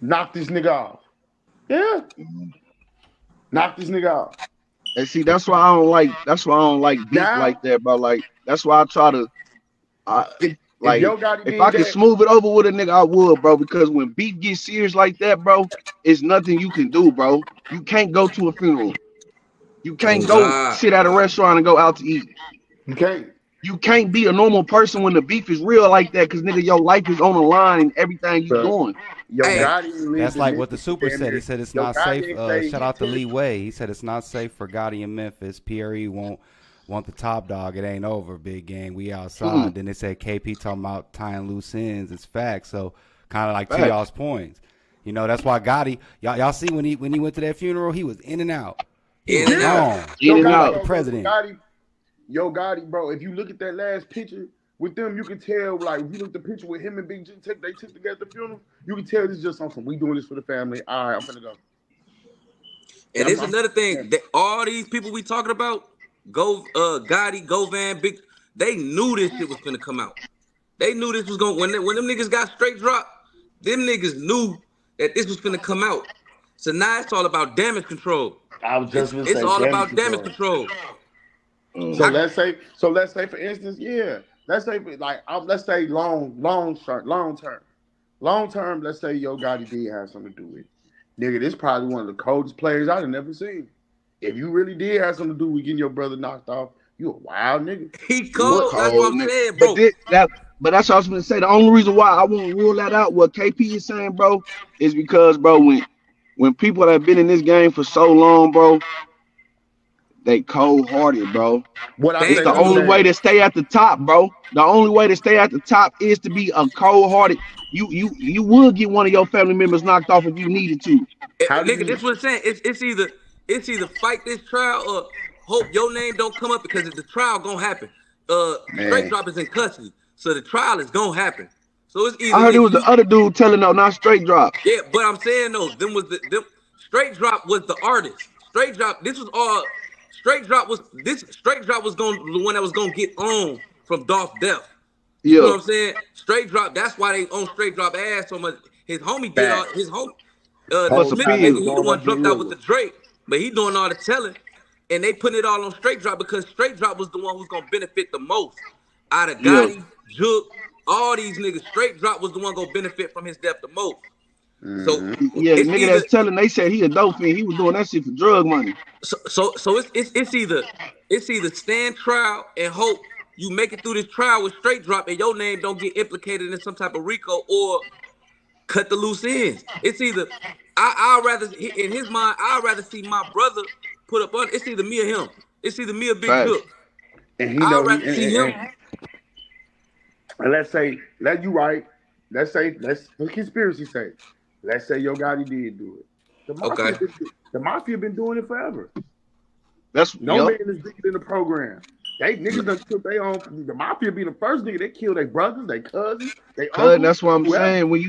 Knock this nigga off. Yeah. Knock this nigga off. And see, that's why I don't like beef like that, bro. Like that's why I try to if I could smooth it over with a nigga, I would, bro. Because when beef gets serious like that, bro, it's nothing you can do, bro. You can't go to a funeral. You can't go sit at a restaurant and go out to eat. You can't be a normal person when the beef is real like that, because nigga, your life is on the line and everything you're doing. That's like what the super said. He said it's not safe. Shout out to Lee Way. He said it's not safe for Gotti in Memphis. PRE won't want the top dog. It ain't over, big gang. We outside. Then they said KP talking about tying loose ends. It's facts. So kind of like to y'all's points. You know, that's why Gotti, y'all see when he went to that funeral, he was in and out. In and out. Like the president. Gotti, bro, if you look at that last picture with them, you can tell, like, if you look at the picture with him and Big G, they took together at the funeral, you can tell this is just something. We doing this for the family. All right, I'm finna go. And it's another thing, that all these people we talking about, Gotti, Govan, Big, they knew this shit was finna come out. They knew this was going, when them niggas got straight drop, them niggas knew that this was finna come out. So now it's all about damage control. I was just gonna say it's all about damage control. So let's say for instance, let's say long term, let's say Yo Gotti did have something to do with it. Nigga, this probably one of the coldest players I've never seen. If you really did have something to do with getting your brother knocked off, you a wild nigga. He cold. That's what I'm saying, bro. But that's what I was gonna say. The only reason why I won't rule that out, what KP is saying, bro, is because, bro, when people that have been in this game for so long, bro, they cold-hearted, bro. It's the only way to stay at the top, bro. The only way to stay at the top is to be a cold-hearted. You would get one of your family members knocked off if you needed to. Nigga, this what I'm saying. It's either fight this trial or hope your name don't come up, because if the trial gonna happen. Straight drop is in custody, so the trial is gonna happen. So it's either. I heard it was the other dude telling no, not straight drop. Yeah, but I'm saying though, them straight drop was the artist. Straight drop. This was all. Straight drop was the one that was gonna get on from Dolph death. You know what I'm saying? Straight drop. That's why they own straight drop ass so much. His homie did all his homie. The Smith nigga, he the one jumped out with the Drake, but he doing all the telling, and they putting it all on straight drop because straight drop was the one who's gonna benefit the most out of Gotti, Jook, all these niggas, straight drop was the one gonna benefit from his death the most. So Yeah, the it's nigga either that's telling, they said he a dope fiend. He was doing that shit for drug money. so it's either stand trial and hope you make it through this trial with straight drop and your name don't get implicated in some type of RICO, or cut the loose ends. It's either I'd rather, in his mind, I'd rather see my brother put up on. It's either me or him. It's either me or Big Facts. Jook. And he I'd know rather see him. And let's say, you right. Let's for conspiracy sake. Let's say Yo Gotti did do it. Okay. The mafia been doing it forever. That's No man is bigger than the program. They niggas done took their own. The mafia be the first nigga they kill their brothers, their cousins, their uncles. That's what I'm saying. When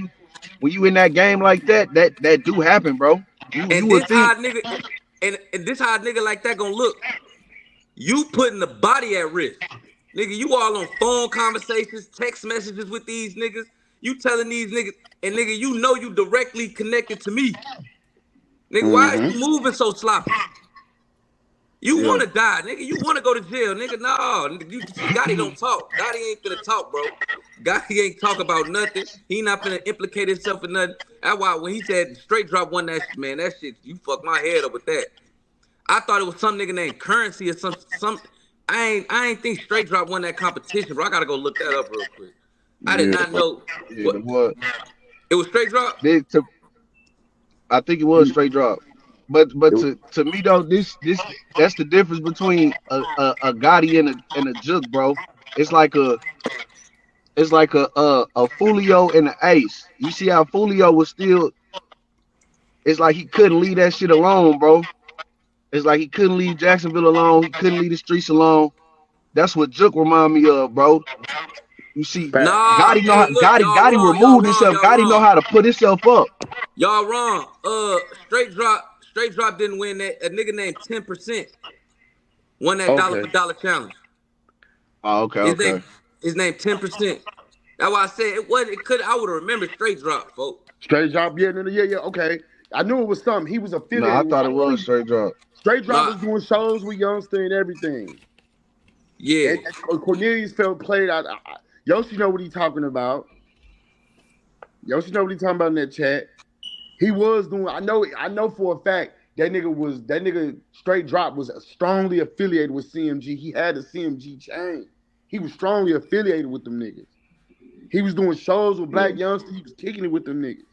you in that game like that do happen, bro. And this how a nigga, and this how a nigga like that gonna look. You putting the body at risk. Nigga, you all on phone conversations, text messages with these niggas. You telling these niggas, and nigga, you know you directly connected to me. Nigga, why is you moving so sloppy? You want to die, nigga. You want to go to jail, nigga. No, Gotti don't talk. Gotti ain't gonna talk, bro. Gotti ain't talk about nothing. He not gonna implicate himself in nothing. That's why when he said straight drop won that shit, man, that shit, you fucked my head up with that. I thought it was some nigga named Currency or some. I ain't think straight drop won that competition, bro. I gotta go look that up real quick. I did not know. What? It was straight drop. I think it was straight drop. But to me though, this that's the difference between a Gotti and a Jook, bro. It's like a Fulio and an Ace. You see how Fulio was still? It's like he couldn't leave that shit alone, bro. It's like he couldn't leave Jacksonville alone. He couldn't leave the streets alone. That's what Jook remind me of, bro. You see, Gotti removed himself. Gotti know how to put himself up. Y'all wrong. Straight drop didn't win that. A nigga named 10% won that dollar for dollar challenge. Oh, okay. His name 10%. That's why I said it wasn't. It could. I would have remembered straight drop, folks. Straight drop, yeah. Okay. I knew it was something. He was affiliated. No, I thought it was straight drop. Straight drop was doing shows with Youngster and everything. Yeah. And Cornelius played out. Yoshi know what he talking about. Yoshi know what he talking about in that chat. He was doing. I know for a fact that nigga straight drop was strongly affiliated with CMG. He had a CMG chain. He was strongly affiliated with them niggas. He was doing shows with Black Youngster. He was kicking it with them niggas.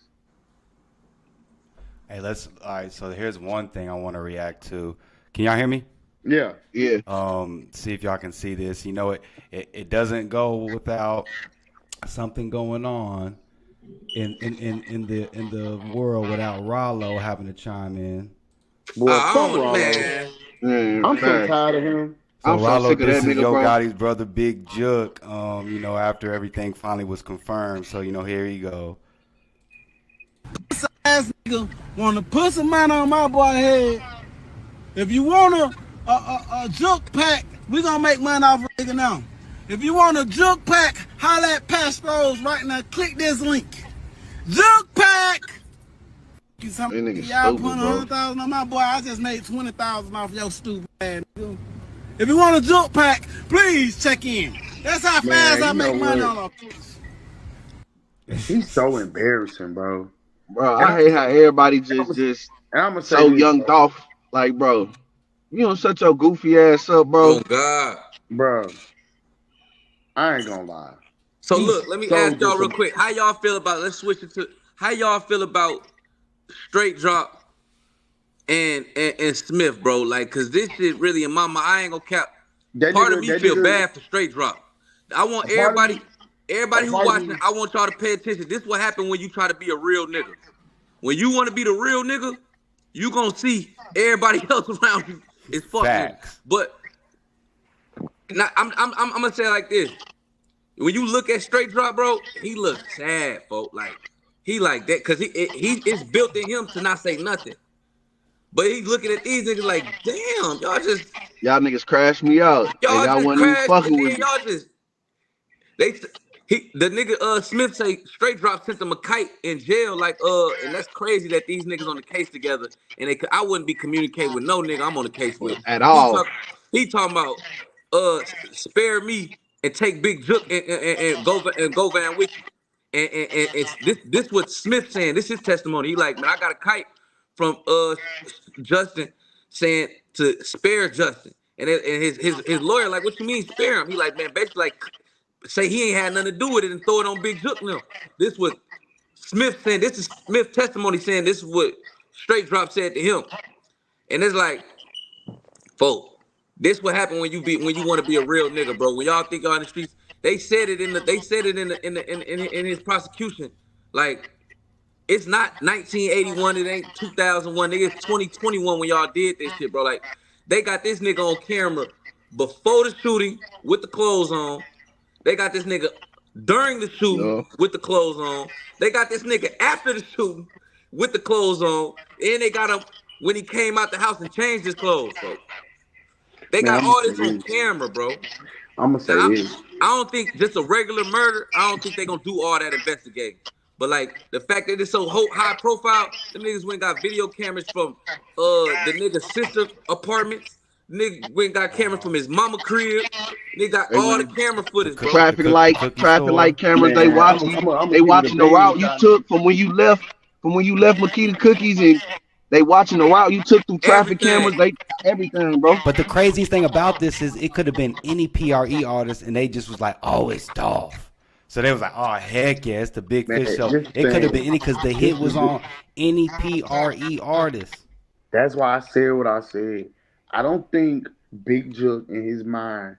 Hey, all right, so here's one thing I want to react to. Can y'all hear me? Yeah. See if y'all can see this. You know, it doesn't go without something going on in the world without Rollo having to chime in. Boy, man. I'm so tired of him. So Rollo, this is Yo bro. Gotti's brother, Big Jook. After everything finally was confirmed. So here you go. Ass nigga wanna put some money on my boy head. If you want a Jook pack, we gonna make money off of nigga now. If you want a Jook pack, holla at Pastros right now. Click this link. Jook pack. Y'all put 100,000 on my boy. I just made 20,000 off your stupid ass nigga. If you want a Jook pack, please check in. That's how fast I make money on our. He's so embarrassing, bro. Bro, I hate how everybody just so young Dolph. Like, bro, you don't shut your goofy ass up, bro. Oh, God. Bro, I ain't gonna lie. So, look, let me ask y'all real quick. How y'all feel about, let's switch it to, how y'all feel about straight drop and Smith, bro? Like, because this shit really, in my mind, I ain't gonna cap. Part of me feel bad for straight drop. I want everybody who watching, I want y'all to pay attention. This is what happened when you try to be a real nigga. When you want to be the real nigga, you gonna see everybody else around you is fucking. But now, I'm gonna say it like this. When you look at straight drop, bro, he looks sad, folks. Like he like that because it's built in him to not say nothing. But he's looking at these niggas like, damn, y'all niggas crashed me out. Y'all wasn't even fucking with me. Y'all just the nigga Smith say straight drop sent him a kite in jail, like and that's crazy that these niggas on the case together and I wouldn't be communicating with no nigga I'm on the case with at all. He talking about spare me and take Big Jook and go Van with you. And this what Smith saying. This is his testimony. He like, man, I got a kite from Justin saying to spare Justin. And his lawyer like, what you mean spare him? He like, man, basically like say he ain't had nothing to do with it and throw it on Big Jook now. This what Smith saying. This is Smith testimony saying this is what Straight Drop said to him. And it's like, folks, this what happened when you want to be a real nigga, bro. When y'all think y'all in the streets, they said it in his prosecution. Like, it's not 1981, it ain't 2001, nigga. It's 2021 when y'all did this shit, bro. Like, they got this nigga on camera before the shooting with the clothes on. They got this nigga during the shooting with the clothes on. They got this nigga after the shooting with the clothes on. And they got him when he came out the house and changed his clothes, bro. They got all this on camera, bro. I'm gonna say this. I don't think just a regular murder, I don't think they're gonna do all that investigating. But like the fact that it's so high profile, the niggas went got video cameras from the nigga's sister apartments. Nigga went got cameras from his mama crib. Nigga got all the camera footage, bro. Traffic light cameras. They watching the route you took from when you left Makita Cookies, and they watching the route you took through traffic cameras. They everything, bro. But the craziest thing about this is it could have been any PRE artist, and they just was like, oh, it's Dolph. So they was like, oh, heck yeah, it's the Big Fish show. It could have been any, because the hit was on any PRE artist. That's why I said what I said. I don't think Big Jook in his mind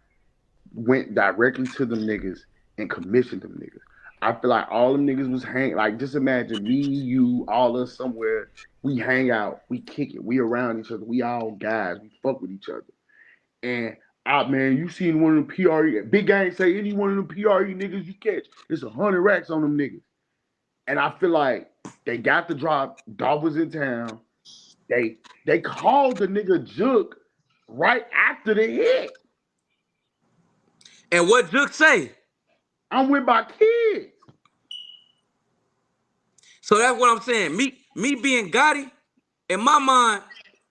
went directly to them niggas and commissioned them niggas. I feel like all them niggas was like, just imagine me, you, all us somewhere. We hang out, we kick it, we around each other, we all guys, we fuck with each other. And man, you seen one of them PRE, Big Gang say any one of them PRE niggas you catch, it's 100 racks on them niggas. And I feel like they got the drop, Dolph was in town. They called the nigga Jook right after the hit. And what Jook say? I'm with my kids. So that's what I'm saying. Me being Gotti, in my mind,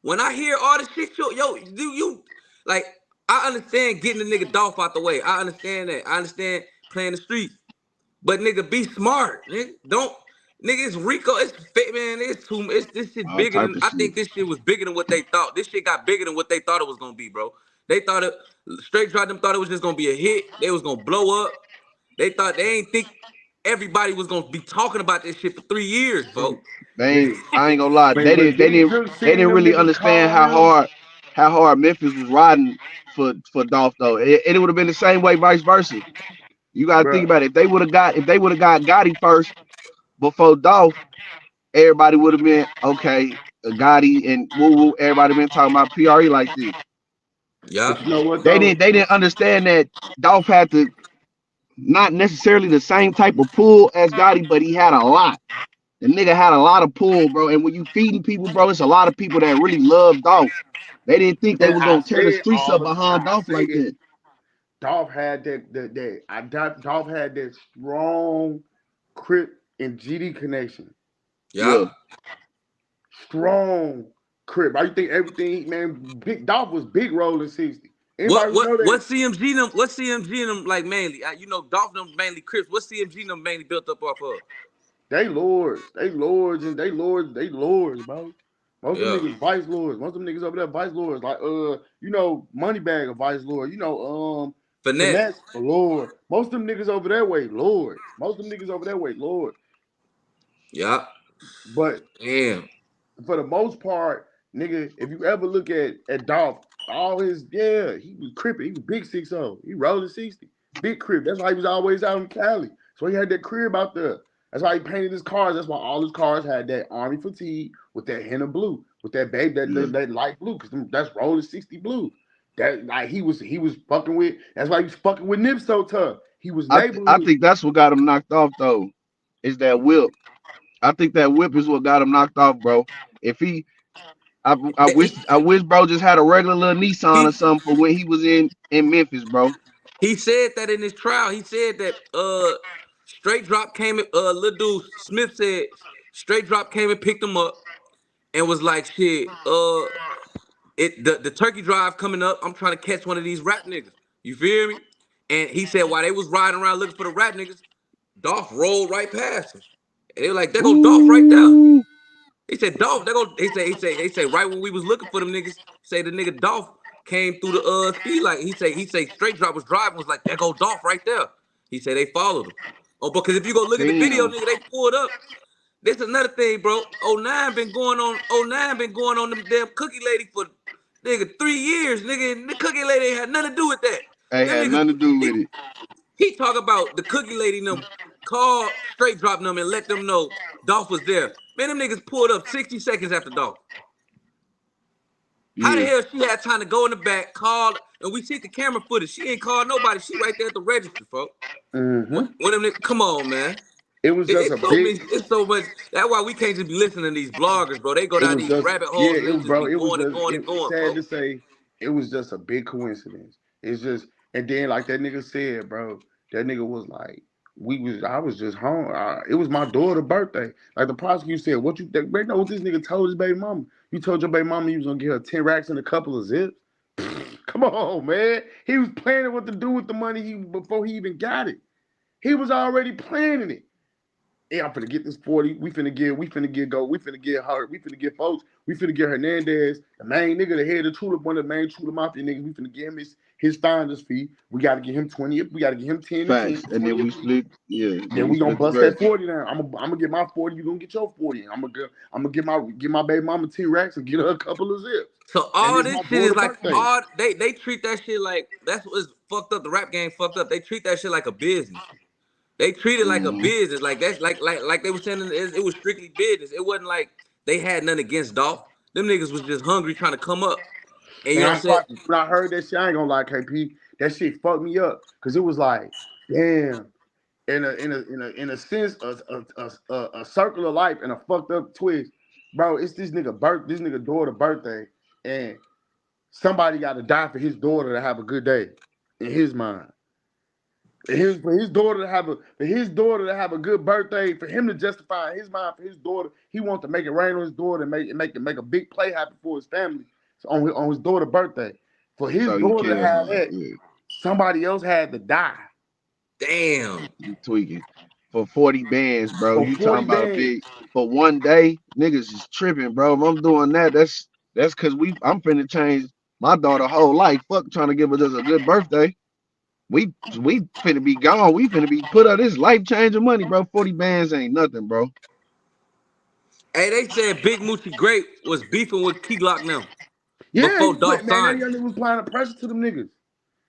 when I hear all this shit, you like, I understand getting the nigga Dolph out the way. I understand that. I understand playing the streets. But nigga, be smart. Nigga, it's Rico. It's fit, man. This shit bigger than. I think this shit was bigger than what they thought. This shit got bigger than what they thought it was gonna be, bro. They thought Straight Drop them thought it was just gonna be a hit. They was gonna blow up. They ain't think everybody was gonna be talking about this shit for 3 years, bro. I ain't gonna lie. They didn't really understand how hard Memphis was riding for Dolph though. It would have been the same way, vice versa. You gotta think about it. If they would have got Gotti first before Dolph, everybody would have been okay. Gotti and woo woo. Everybody been talking about PRE like this. Yeah, you know what, they didn't understand that Dolph had to not necessarily the same type of pull as Gotti, but he had a lot. The nigga had a lot of pull, bro. And when you feeding people, bro, it's a lot of people that really love Dolph. They didn't think they was gonna tear the streets up behind Dolph like that. Dolph had Dolph had that strong Crip and GD connection. Yeah. Strong Crip. I think everything, man. Big Dolph was big rolling 60. What CMG them like mainly? You know, Dolph them mainly Crips. What CMG them mainly built up off of? They lords, bro. Most of them niggas vice lords. Most of them niggas over there vice lords. Like Moneybag a vice lord. Finesse a lord. Most of them niggas over that way lord. Yeah. But damn, for the most part, nigga, if you ever look at Dolph, all his he was crippin'. He was big 6'0". He rolling 60. Big crib. That's why he was always out in Cali. So he had that crib out there. That's why he painted his cars. That's why all his cars had that army fatigue with that henna blue, with that that light blue, because that's rolling 60 blue. That like he was fucking with. That's why he was fucking with Nip so tough. He was. I think that's what got him knocked off though. Is that whip? I think that whip is what got him knocked off, bro. If he, I wish bro just had a regular little Nissan or something for when he was in Memphis, bro. He said that in his trial. He said that Straight Drop came. Little dude Smith said Straight Drop came and picked him up and was like, shit. The turkey drive coming up. I'm trying to catch one of these rap niggas. You feel me? And he said while they was riding around looking for the rap niggas, Dolph rolled right past him. And they were like, there go Dolph right there. He said, Dolph, they say right when we was looking for them niggas, say the nigga Dolph came through the speed light. He say straight drop was driving, was like, there go Dolph right there. He said they followed him. Oh, because if you go look at the video, nigga, they pulled up. This another thing, bro. 09 been going on them damn cookie lady for nigga 3 years, nigga. And the cookie lady ain't had nothing to do with that. Ain't had nothing to do with it. He talk about the cookie lady them call straight drop them and let them know Dolph was there. Man, them niggas pulled up 60 seconds after Dolph. How the hell she had time to go in the back, call, and we see the camera footage. She ain't called nobody. She right there at the register, folks. When them niggas, come on, man. It was just it's so much. That's why we can't just be listening to these bloggers, bro. They go down these rabbit holes and just be going and going. Sad to say, it was just a big coincidence. It's just, and then like that nigga said, bro, that nigga was like, I was just home. It was my daughter's birthday. Like the prosecutor said, what you know what this nigga told his baby mama? You told your baby mama you was gonna get her 10 racks and a couple of zips? Come on, man. He was planning what to do with the money before he even got it. He was already planning it. Hey, I'm finna get this 40. We finna get folks. We finna get Hernandez, the main nigga, the head of Tulip, one of the main Tulip Mafia niggas. We finna get him his finder's fee. We gotta get him 20. We gotta get him 10. Facts. And then we split. Yeah. Then we gonna bust that 40 down. I'm gonna get my 40. You gonna get your 40. I'm gonna get my baby mama 10 racks and get her a couple of zips. So all this shit is like they treat that shit like that's what's fucked up. The rap game fucked up. They treat that shit like a business. They treat it like a business. Like that's like they were saying it was strictly business. It wasn't like they had nothing against Dolph. Them niggas was just hungry trying to come up. And you know what I'm saying? When I heard that shit, I ain't gonna lie, KP. That shit fucked me up because it was like, damn. In a sense, a circle of life and a fucked up twist, bro. It's this nigga daughter's birthday, and somebody got to die for his daughter to have a good day in his mind. For his daughter to have a good birthday, for him to justify in his mind for his daughter, he wants to make it rain on his daughter and make a big play happen for his family on his daughter's birthday. For his daughter to have that, somebody else had to die. Damn, you tweaking for 40 bands, bro. You talking about big for one day? Niggas is tripping, bro. If I'm doing that, that's because I'm finna change my daughter whole life. Fuck trying to give her just a good birthday. We finna be gone. We finna be put up this life changing money, bro. 40 bands ain't nothing, bro. Hey, they said Big Moochie Grape was beefing with Key Glock now. Yeah, before Dolph signed. That young nigga was applying pressure to them niggas.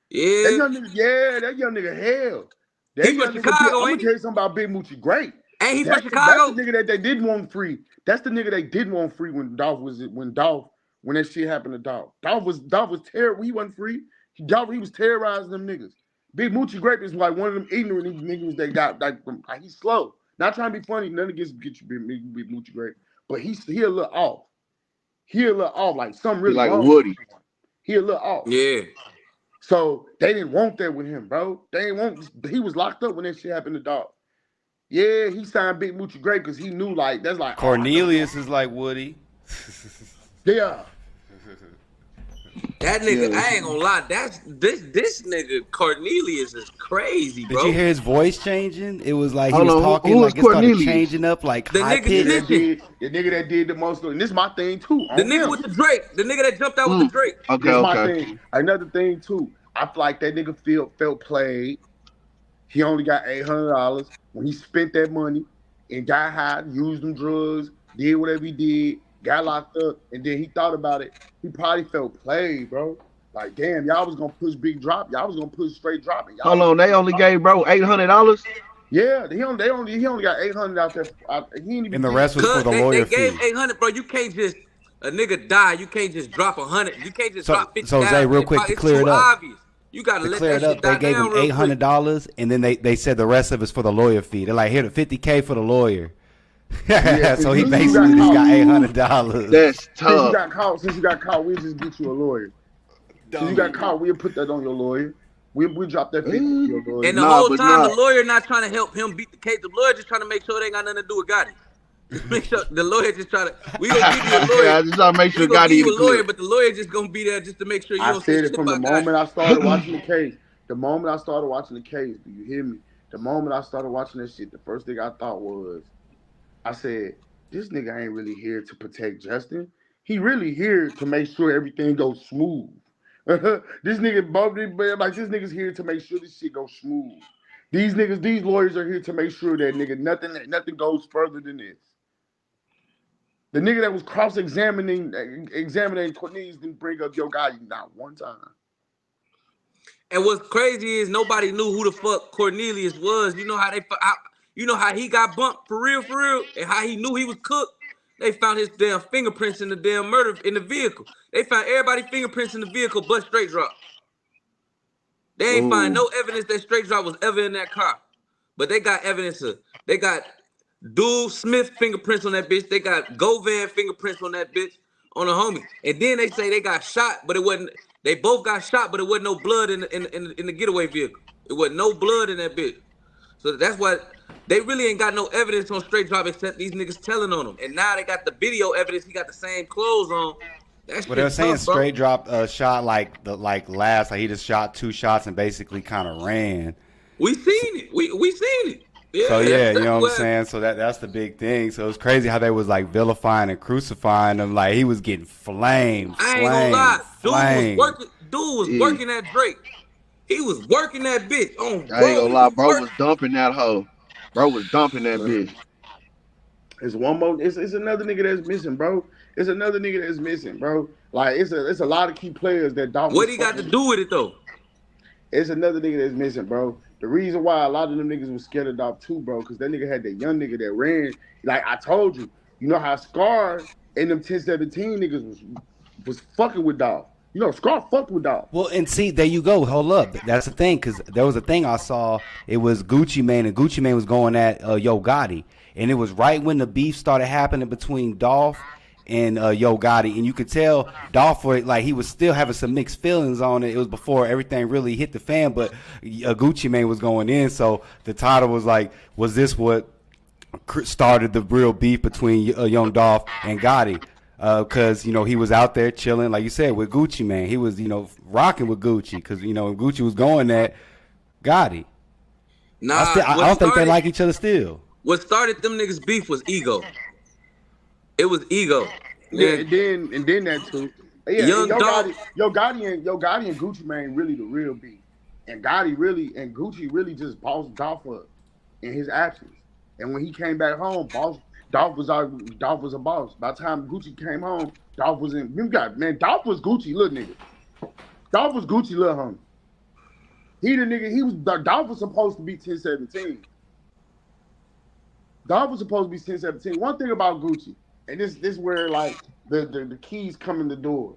Yeah. That young nigga hell. He from Chicago, I'm gonna tell you something about Big Moochie Grape. Ain't he from Chicago? That's the nigga that they didn't want free. That's the nigga they didn't want free when that shit happened to Dolph. Dolph was terrible. He wasn't free. He was terrorizing them niggas. Big Moochie Grape is like one of them ignorant niggas they got. Like he's slow. Not trying to be funny. None of this get you Big Moochie Grape, but he a little off. He a little off. Like something really like wrong. Woody. He a little off. Yeah. So they didn't want that with him, bro. He was locked up when that shit happened to Dolph. Yeah, he signed Big Moochie Grape because he knew like that's like Cornelius is like Woody. Yeah. That nigga, I ain't gonna lie. This nigga Cornelius is crazy, bro. Did you hear his voice changing? It was like he was talking like it started changing up like the high nigga pitch. The nigga that did the most, and this is my thing too. The nigga with the Drake, the nigga that jumped out with the Drake. Okay. My thing. Another thing too. I feel like that nigga felt played. He only got $800 when he spent that money and got high, used them drugs, did whatever he did, got locked up, and then he thought about it. He probably felt played, bro. Like, damn, y'all was gonna push big drop. Y'all was gonna push straight drop. Hold on, they only gave bro $800. Yeah, he only got 800 out there. He ain't even And the rest was for the lawyer fee. They gave 800, bro. You can't just a nigga die. You can't just drop 100. You can't just drop 50. So Zay, real quick to clear it up. Obvious. You gotta let clear that it up. shit die They gave him $800, and then they said the rest of it's for the lawyer fee. They're like, here, the $50K for the lawyer. Yeah, so he basically just got $800. That's tough. Since you got caught, we'll just get you a lawyer. Since you got caught, we'll put that on your lawyer. We'll drop that 50 on your lawyer. And the whole time, the lawyer not trying to help him beat the case. The lawyer just trying to make sure they ain't got nothing to do with Gotti. Make sure the lawyer just trying to. We gonna give you a lawyer. Yeah, just trying to make sure Gotti is a lawyer, but the lawyer just gonna be there just to make sure you don't say shit from the moment I started watching the case. The moment I started watching the case, do you hear me? The moment I started watching that shit, the first thing I thought was, I said, this nigga ain't really here to protect Justin. He really here to make sure everything goes smooth. This nigga, like this nigga's here to make sure this shit goes smooth. These lawyers are here to make sure that nigga nothing goes further than this. The nigga that was examining Cornelius didn't bring up Yo Gotti not one time. And what's crazy is nobody knew who the fuck Cornelius was. You know how he got bumped for real, and how he knew he was cooked. They found his damn fingerprints in the damn murder in the vehicle. They found everybody's fingerprints in the vehicle but Straight Drop. They ain't find no evidence that Straight Drop was ever in that car. But they got evidence they got Dual Smith fingerprints on that bitch. They got Govan fingerprints on that bitch, on the homie. And then they say they got shot, but it wasn't. They both got shot, but it wasn't no blood in the getaway vehicle. It wasn't no blood in that bitch. So that's what they really ain't got no evidence on Straight Drop except these niggas telling on him. And now they got the video evidence. He got the same clothes on. That But they're saying tough, bro. Straight Drop shot like he just shot 2 shots and basically kind of ran. We seen it. We seen it. Yeah, So yeah, you know what I'm what- saying? So that's the big thing. So it's crazy how they was like vilifying and crucifying him. Like he was getting flamed. I ain't gonna lie. Dude was Yeah. working that Drake. He was working that bitch. I ain't gonna lie, bro was dumping that hoe. Bro was dumping that bitch. It's one more. It's another nigga that's missing, bro. It's another nigga that's missing, bro. Like it's a lot of key players that Dolph. What he got to do with it though? It's another nigga that's missing, bro. The reason why a lot of them niggas was scared of Dolph too, bro, because that nigga had that young nigga that ran. Like I told you, you know how Scar and them 10-17 niggas was fucking with Dolph. You know, Scar fucked with Dolph. Well, and see, there you go. Hold up. That's the thing, because there was a thing I saw. It was Gucci Mane, and Gucci Mane was going at Yo Gotti. And it was right when the beef started happening between Dolph and Yo Gotti. And you could tell Dolph, like, he was still having some mixed feelings on it. It was before everything really hit the fan, but Gucci Mane was going in. So the title was like, was this what started the real beef between Young Dolph and Gotti? Because, you know, he was out there chilling, like you said, with Gucci Mane. He was, you know, rocking with Gucci because, you know, Gucci was going at Gotti. Nah, I don't think they like each other still. What started them niggas beef was ego. It was ego. Yeah, and then that too. Yeah, Young Yo Gotti and Gucci Mane really the real beef. And Gotti really and Gucci really just bossed Dolph up in his absence. And when he came back home, Dolph was a boss. By the time Gucci came home, Dolph was in. Dolph was Gucci little nigga. Dolph was Gucci little homie. He the nigga. Dolph was supposed to be 10-17. Dolph was supposed to be 10-17. One thing about Gucci, and this where like the keys come in the door.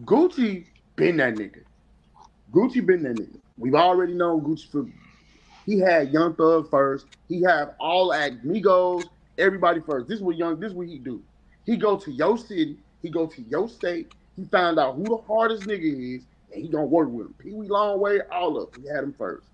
Gucci been that nigga. We've already known Gucci for. He had Young Thug first. He had all Migos, everybody first. This is what he do. He go to your city. He go to your state. He found out who the hardest nigga is, and he gonna work with him. Pee Wee Longway, all of them. He had him first.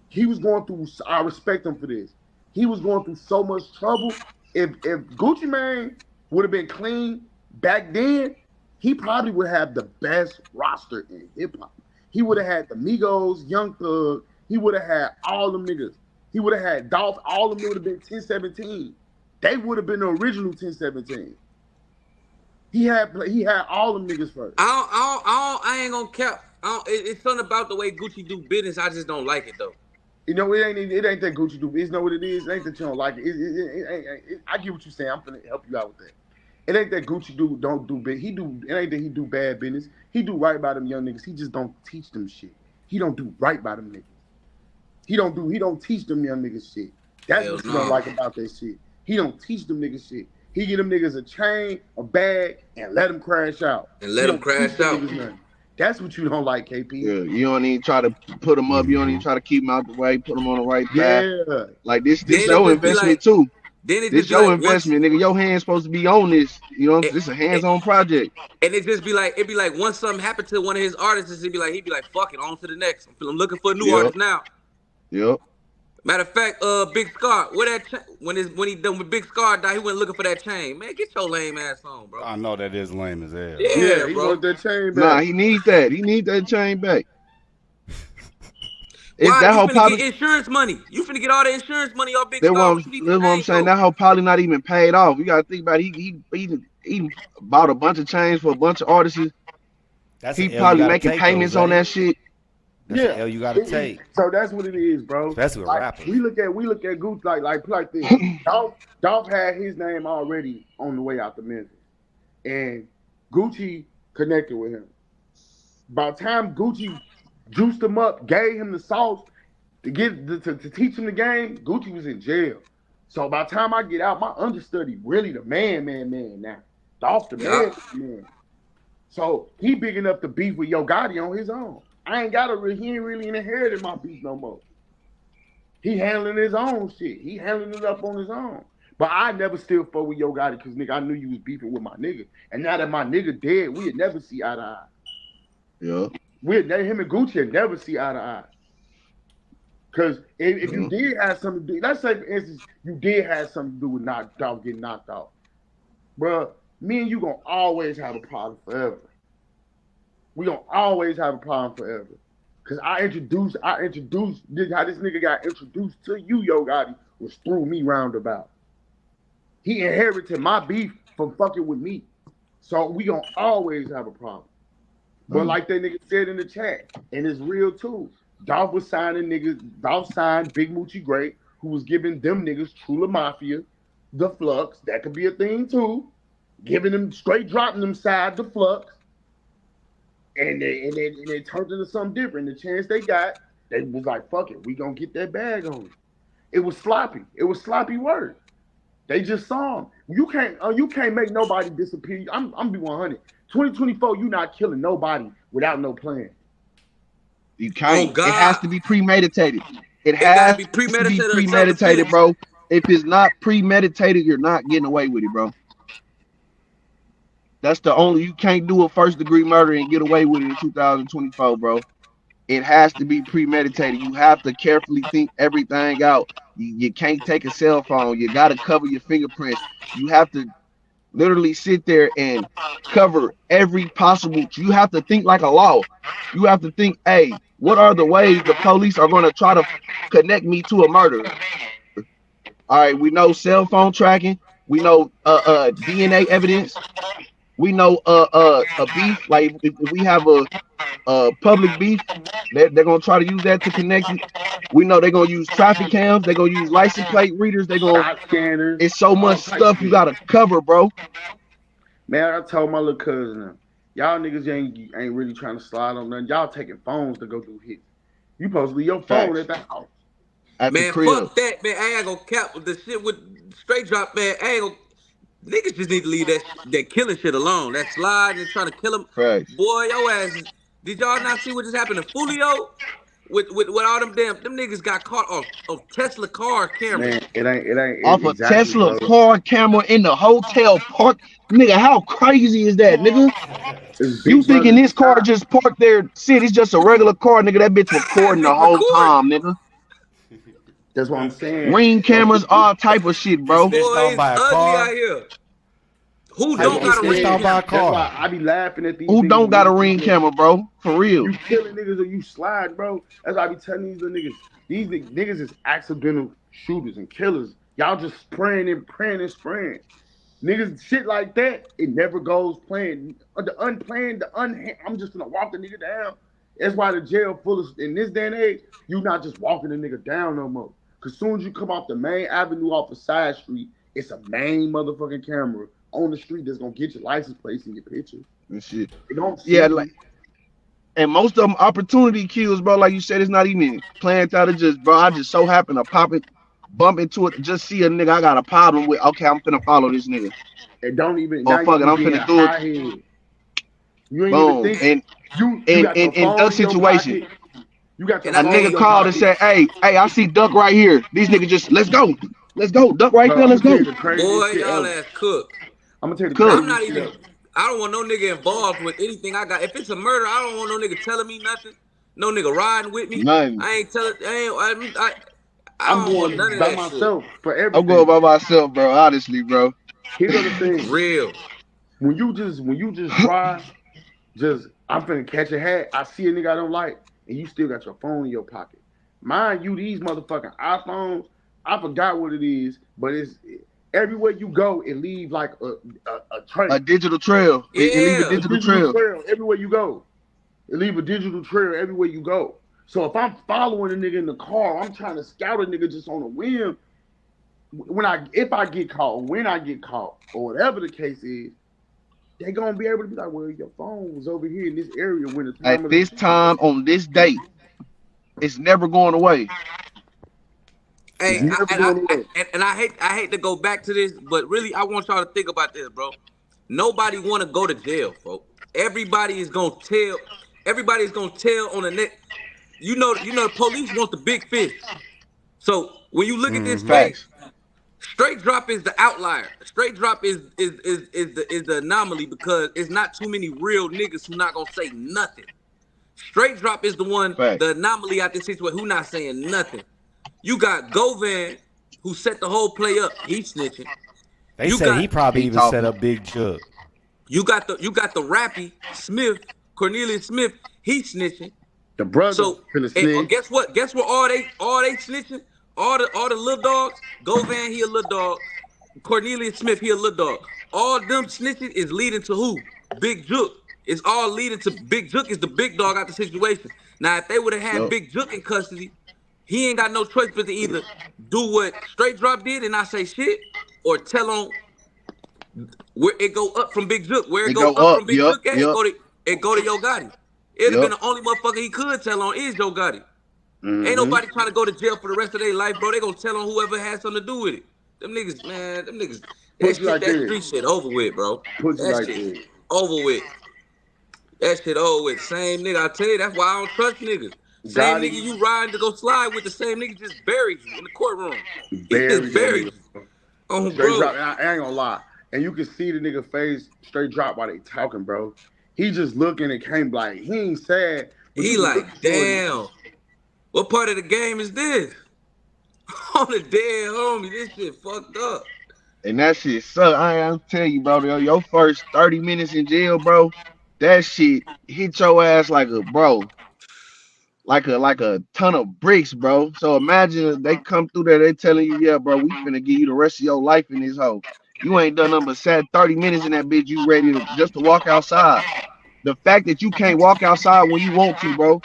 He was going through. I respect him for this. He was going through so much trouble. If Gucci Mane would have been clean back then, he probably would have the best roster in hip hop. He would have had the Migos, Young Thug. He would have had all them niggas. He would have had Dolph. All of them would have been 10-17. They would have been the original 10-17. He had all them niggas first. I ain't gonna cap. It's something about the way Gucci do business. I just don't like it though. You know, it ain't that Gucci do business. Know what it is? It ain't that you don't like it. I get what you're saying. I'm gonna help you out with that. It ain't that Gucci don't do big. It ain't that he do bad business. He do right by them young niggas. He just don't teach them shit. He don't do right by them niggas. He don't teach them young niggas shit. That's what you don't like about that shit. He don't teach them niggas shit. He give them niggas a chain, a bag, and let them crash out. That's what you don't like, KP. Yeah, you don't even try to put them up. You don't even try to keep them out the way, put them on the right path. Yeah. Like this your investment too. This your investment, nigga. Your hand's supposed to be on this. You know, this is a hands-on project. And it'd be like once something happened to one of his artists, he'd be like, fuck it, on to the next. I'm looking for a new artist now. Yep. Matter of fact, Big Scar, when he done with Big Scar died, he went looking for that chain. Man, get your lame ass on, bro. I know that is lame as hell. Yeah, he bro. want that chain back. Nah, he need that. He need that chain back. Why that you whole finna probably get insurance money? You finna get all the insurance money off Big that's Star. What you need what the I'm name saying. for? That whole probably not even paid off. You gotta think about it. He bought a bunch of chains for a bunch of artists. That's He an L you probably gotta making take, though, payments on Zay. that shit. That's an Yeah. L you gotta take, So that's what it is, bro. especially with Like rappers. we look at Gucci like this. Dolph had his name already on the way out to Memphis, and Gucci connected with him. By the time Gucci juiced him up, gave him the sauce to teach him the game, Gucci was in jail. So by the time I get out, my understudy really the man now. Dolph the Yeah. man. So he big enough to beef with Yo Gotti on his own. He ain't really inherited my beef no more. He handling his own shit. He handling it up on his own. But I never still fuck with Yo Gotti because nigga, I knew you was beefing with my nigga. And now that my nigga dead, we'd never see eye to eye. Yeah. Him and Gucci would never see eye to eye. Because if you did have something to do, let's say for instance, you did have something to do with Dolph getting knocked out. Bruh, me and you gonna always have a problem forever. We gonna always have a problem forever. Cause I introduced how this nigga got introduced to you, Yo Gotti, was through me roundabout. He inherited my beef from fucking with me. So we gonna always have a problem. But like that nigga said in the chat, and it's real too. Dolph was signing niggas, Dolph signed Big Moochie Gray, who was giving them niggas True La Mafia, the Flux, that could be a thing too. Giving them straight dropping them side the Flux. And they turned into something different. The chance they got, they was like, fuck it, we gonna get that bag on it. It was sloppy. It was sloppy work. They just saw him. You can't make nobody disappear. I'm be 100. 2024, you not killing nobody without no plan. You can't. Oh, God. It has to be premeditated. It gotta has be to be premeditated or premeditated, self-defense. bro. If it's not premeditated, you're not getting away with it, bro. That's the only, you can't do a first degree murder and get away with it in 2024, bro. It has to be premeditated. You have to carefully think everything out. You can't take a cell phone. You got to cover your fingerprints. You have to literally sit there and cover every possible. You have to think like a law. You have to think, hey, what are the ways the police are going to try to connect me to a murder? All right, we know cell phone tracking. We know DNA evidence. We know a beef. Like if we have a public beef, they're gonna try to use that to connect it. We know they're gonna use traffic cams. They're gonna use license plate readers. They're gonna. Scanners. It's so much stuff you gotta cover, bro. Man, I told my little cousin, y'all niggas ain't really trying to slide on nothing. Y'all taking phones to go do hits. You supposed to leave your phone at the house. At Man, the crib. fuck that, man. I ain't gonna cap with the shit with straight drop, man. I ain't gonna. Niggas just need to leave that killing shit alone. That slide and trying to kill him. Facts. Boy, your ass is. Did y'all not see what just happened to Fulio? With all them niggas got caught off Tesla car camera. Man, it ain't Off a exactly, Tesla bro. car camera in the hotel park. Nigga, how crazy is that, nigga? You thinking this car just parked there? Shit, it's just a regular car, nigga. That bitch recording the whole time, nigga. That's what I'm saying. Ring cameras, all type of shit, bro. Boy, it's ugly out here. Who don't got a ring camera? That's why I be laughing at these. Who don't got a ring camera, bro? For real. You killing niggas or you slide, bro. That's why I be telling these little niggas. These niggas is accidental shooters and killers. Y'all just spraying and praying and spraying. Niggas, shit like that, it never goes planned. The unplanned, I'm just gonna walk the nigga down. That's why the jail full of, in this day and age, you not just walking the nigga down no more. Cause soon as you come off the main avenue off the side street, it's a main motherfucking camera on the street that's gonna get your license plates and your pictures. And shit. Yeah, like, and most of them opportunity kills, bro. Like you said, it's not even planned out. It just, bro, I just so happen to bump into it, just see a nigga I got a problem with. Okay, I'm finna follow this nigga. And don't even. Oh fuck it, I'm finna do it. You ain't boom. even think. And in that situation. You got a nigga called and said, hey, I see Duck right here. These niggas just, let's go, Duck right there, let's go. Boy, y'all ass cook. I'm gonna tell you the I'm not even, I don't want no nigga involved with anything I got. If it's a murder, I don't want no nigga telling me nothing. No nigga riding with me. Nothing. I ain't telling, I'm going by myself for everything. I'm going by myself, bro, honestly, bro. Here's the thing. Real. When you just drive, I'm finna catch a hat. I see a nigga I don't like. And you still got your phone in your pocket. Mind you, these motherfucking iPhones, I forgot what it is, but it's everywhere you go, it leaves like a trace. A digital trail. It leave a Yeah. A digital digital trail. trail everywhere you go. It leave a digital trail everywhere you go. So if I'm following a nigga in the car, I'm trying to scout a nigga just on a whim. If I get caught, when I get caught, or whatever the case is, they gonna be able to be like, well, your phone was over here in this area when the time At of the this time on this date, it's never going away. it's Hey, never going away. I hate to go back to this, but really I want y'all to think about this, bro. Nobody want to go to jail, folks. Everybody is gonna tell. Everybody's gonna tell on the net. You know, the police want the big fish. So when you look at this case, Facts. straight drop is the outlier. Straight drop is the anomaly because it's not too many real niggas who not gonna say nothing. Straight drop is the one, Facts. the anomaly out this situation who not saying nothing. You got Govan who set the whole play up. He snitching. They said he probably even talking. set up Big Jug. You got the Rappy Smith, Cornelius Smith. He snitching. The brother So finna and, snitch. guess what? Guess what? All they snitching. All the little dogs. Govan, he a little dog. Cornelius Smith, he a little dog. All them snitching is leading to who? Big Jook. It's all leading to Big Jook is the big dog out the situation. Now, if they would have had Yup. Big Jook in custody, he ain't got no choice but to either do what Straight Drop did and not say shit, or tell on where it go up from Big Jook. Where it go up from Big Jook at, it go to Yo Gotti. It'd have been the only motherfucker he could tell on is Yo Gotti. Ain't nobody trying to go to jail for the rest of their life, bro. They gonna tell on whoever has something to do with it. Them niggas, man, that Put you like that this. street shit over with, bro. Put you That like shit this. over with. That shit over with. Same nigga, I tell you, that's why I don't trust niggas. Same Gotti. nigga you riding to go slide with, the same nigga just buried you in the courtroom. He Buried just buried your you. Oh, Straight bro. drop. And I ain't gonna lie. And you can see the nigga face straight drop while they talking, bro. He just looking and can't like he ain't sad. But He you can like, look for it. damn. What part of the game is this? On the dead homie, this shit fucked up. And that shit suck. I'm telling you, bro. Your first 30 minutes in jail, bro. That shit hit your ass like a ton of bricks, bro. So imagine they come through there, they telling you, yeah, bro, we finna give you the rest of your life in this hole. You ain't done nothing but sat 30 minutes in that bitch. You ready to just to walk outside. The fact that you can't walk outside when you want to, bro,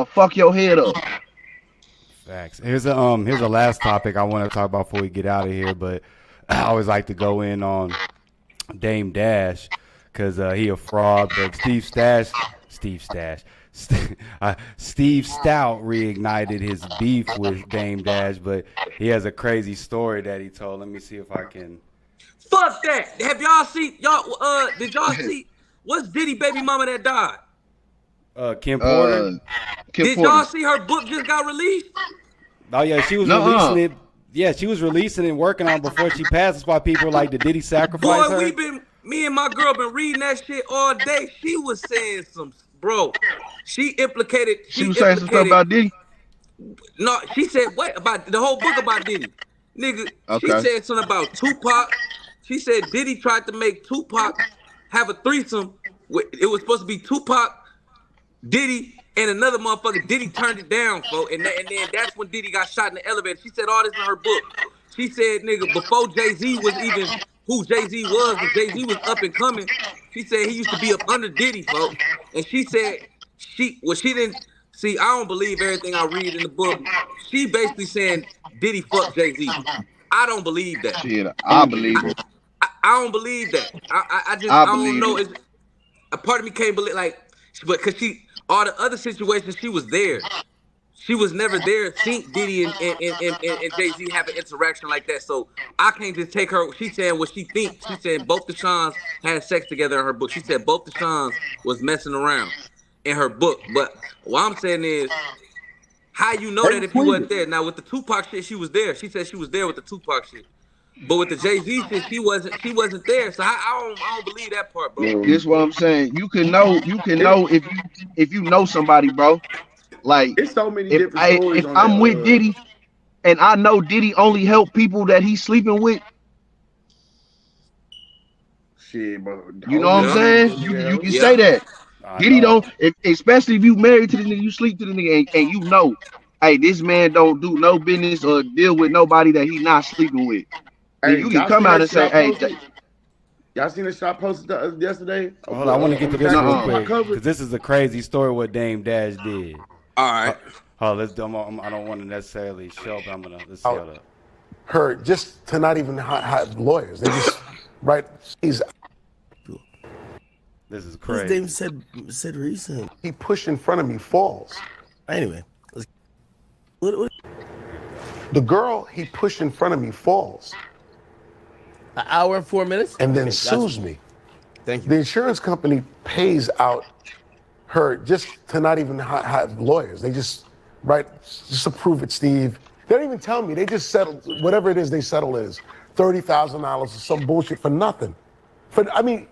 fuck your head up. Facts. Here's a last topic I want to talk about before we get out of here, but I always like to go in on Dame Dash because he a fraud. But Steve Stout reignited his beef with Dame Dash, but he has a crazy story that he told. Let me see if I can. Fuck that. Have y'all seen did y'all see what's Diddy baby mama that died? Kim Porter. Did y'all see her book just got released? Oh yeah, she was releasing it. Yeah, she was releasing it and working on it before she passed. That's why people like, did Diddy sacrifice her? Me and my girl been reading that shit all day. She was saying she implicated. She was saying some stuff about Diddy. No, she said what about the whole book about Diddy, nigga? Okay. She said something about Tupac. She said Diddy tried to make Tupac have a threesome. It was supposed to be Tupac, Diddy, and another motherfucker. Diddy turned it down, folks, and then that's when Diddy got shot in the elevator. She said all this in her book. She said, nigga, before Jay-Z was even who Jay-Z was, when Jay-Z was up and coming, she said he used to be up under Diddy, folks. And she said she didn't see. I don't believe everything I read in the book. She basically saying Diddy fucked Jay-Z. I don't believe that. Shit, I believe it. I don't believe that. I don't know. It's, a part of me can't believe but because all the other situations she was there. She was never there. Seen Diddy and Jay-Z have an interaction like that. So I can't just take her. She's saying what she thinks. She said both the Shans had sex together in her book. She said both the Shans was messing around in her book. But what I'm saying is, how you know that if you wasn't there? Now with the Tupac shit, she was there. She said she was there with the Tupac shit. But with the Jay-Z shit, she wasn't there. So I don't believe that part, bro. This is what I'm saying. You can know if you know somebody, bro. Like it's so many different stories. If I'm with Diddy and I know Diddy only help people that he's sleeping with. Shit, bro. You know what I'm saying? You can say that. Diddy don't, especially if you married to the nigga, you sleep to the nigga, and you know, hey, this man don't do no business or deal with nobody that he not sleeping with. Then Hey, you can y'all come seen out that and shit say, I hey, posted? Y'all seen the shit I posted yesterday? Hold on, I want to get to this Jack real nuh-uh. quick cover? because this is a crazy story what Dame Dash did. All right. Let's do. I don't want to necessarily show, but let's see how that. Her just to not even have lawyers. They just right. He's This is What crazy. Dame said recent. he pushed in front of me falls. Anyway, what? The girl he pushed in front of me falls An hour and 4 minutes, and then Okay, sues gotcha. me. Thank you. The insurance company pays out her just to not even have lawyers. They just just approve it, Steve. They don't even tell me. They just settle whatever it is they settle is $30,000 or some bullshit for nothing.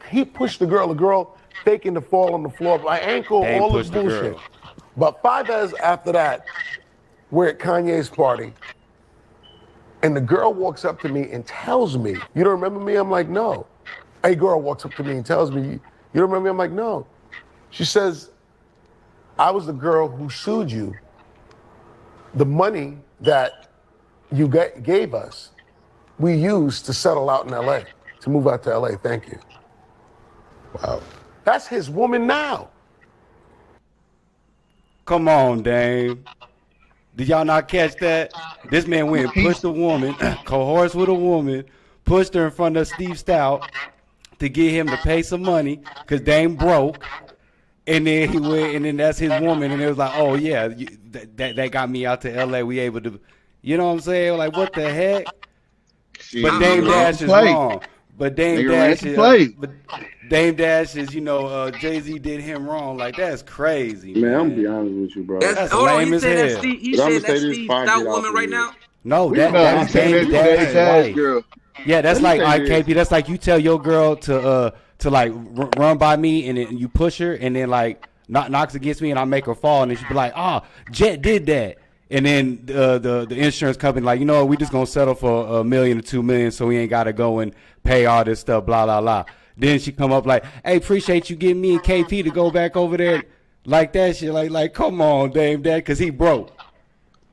He pushed the girl faking to fall on the floor, my ankle, Dame all this pushed the bullshit. girl. But 5 hours after that, we're at Kanye's party, and the girl walks up to me and tells me, "You don't remember me?" I'm like, "No." A girl walks up to me and tells me, "You don't remember me?" I'm like, "No." She says, "I was the girl who sued you. The money that you gave us, we used to settle out in LA, to move out to LA. Thank you." Wow. That's his woman now. Come on, Dame. Did y'all not catch that? This man went and pushed a woman, coerced with a woman, pushed her in front of Steve Stout to get him to pay some money because Dame broke. And then he went, and then that's his woman, and it was like, oh yeah, that got me out to LA. We able to, you know what I'm saying? Like, what the heck? But Dame Dash is wrong. But Dame Dash is, Jay-Z did him wrong. Like, that's crazy, man. Man, I'm gonna be honest with you, bro. That's Hold on, lame he as said hell. that Steve. He But I'ma said say that this Steve before I Stout get off woman of right here. now. No, No, that's I'm saying Dame that Dash's Dash wife. girl. Yeah, that's Let me like, say all right, this. KP, that's like you tell your girl to like run by me, and then you push her, and then like knocks against me, and I make her fall, and then she be like, Jet did that. And then the insurance company like, you know what, we just gonna settle for $1 million or $2 million, so we ain't gotta go and pay all this stuff, blah blah blah. Then she come up like, hey, appreciate you getting me and KP to go back over there like that shit. Like come on, Dame Dad, cause he broke.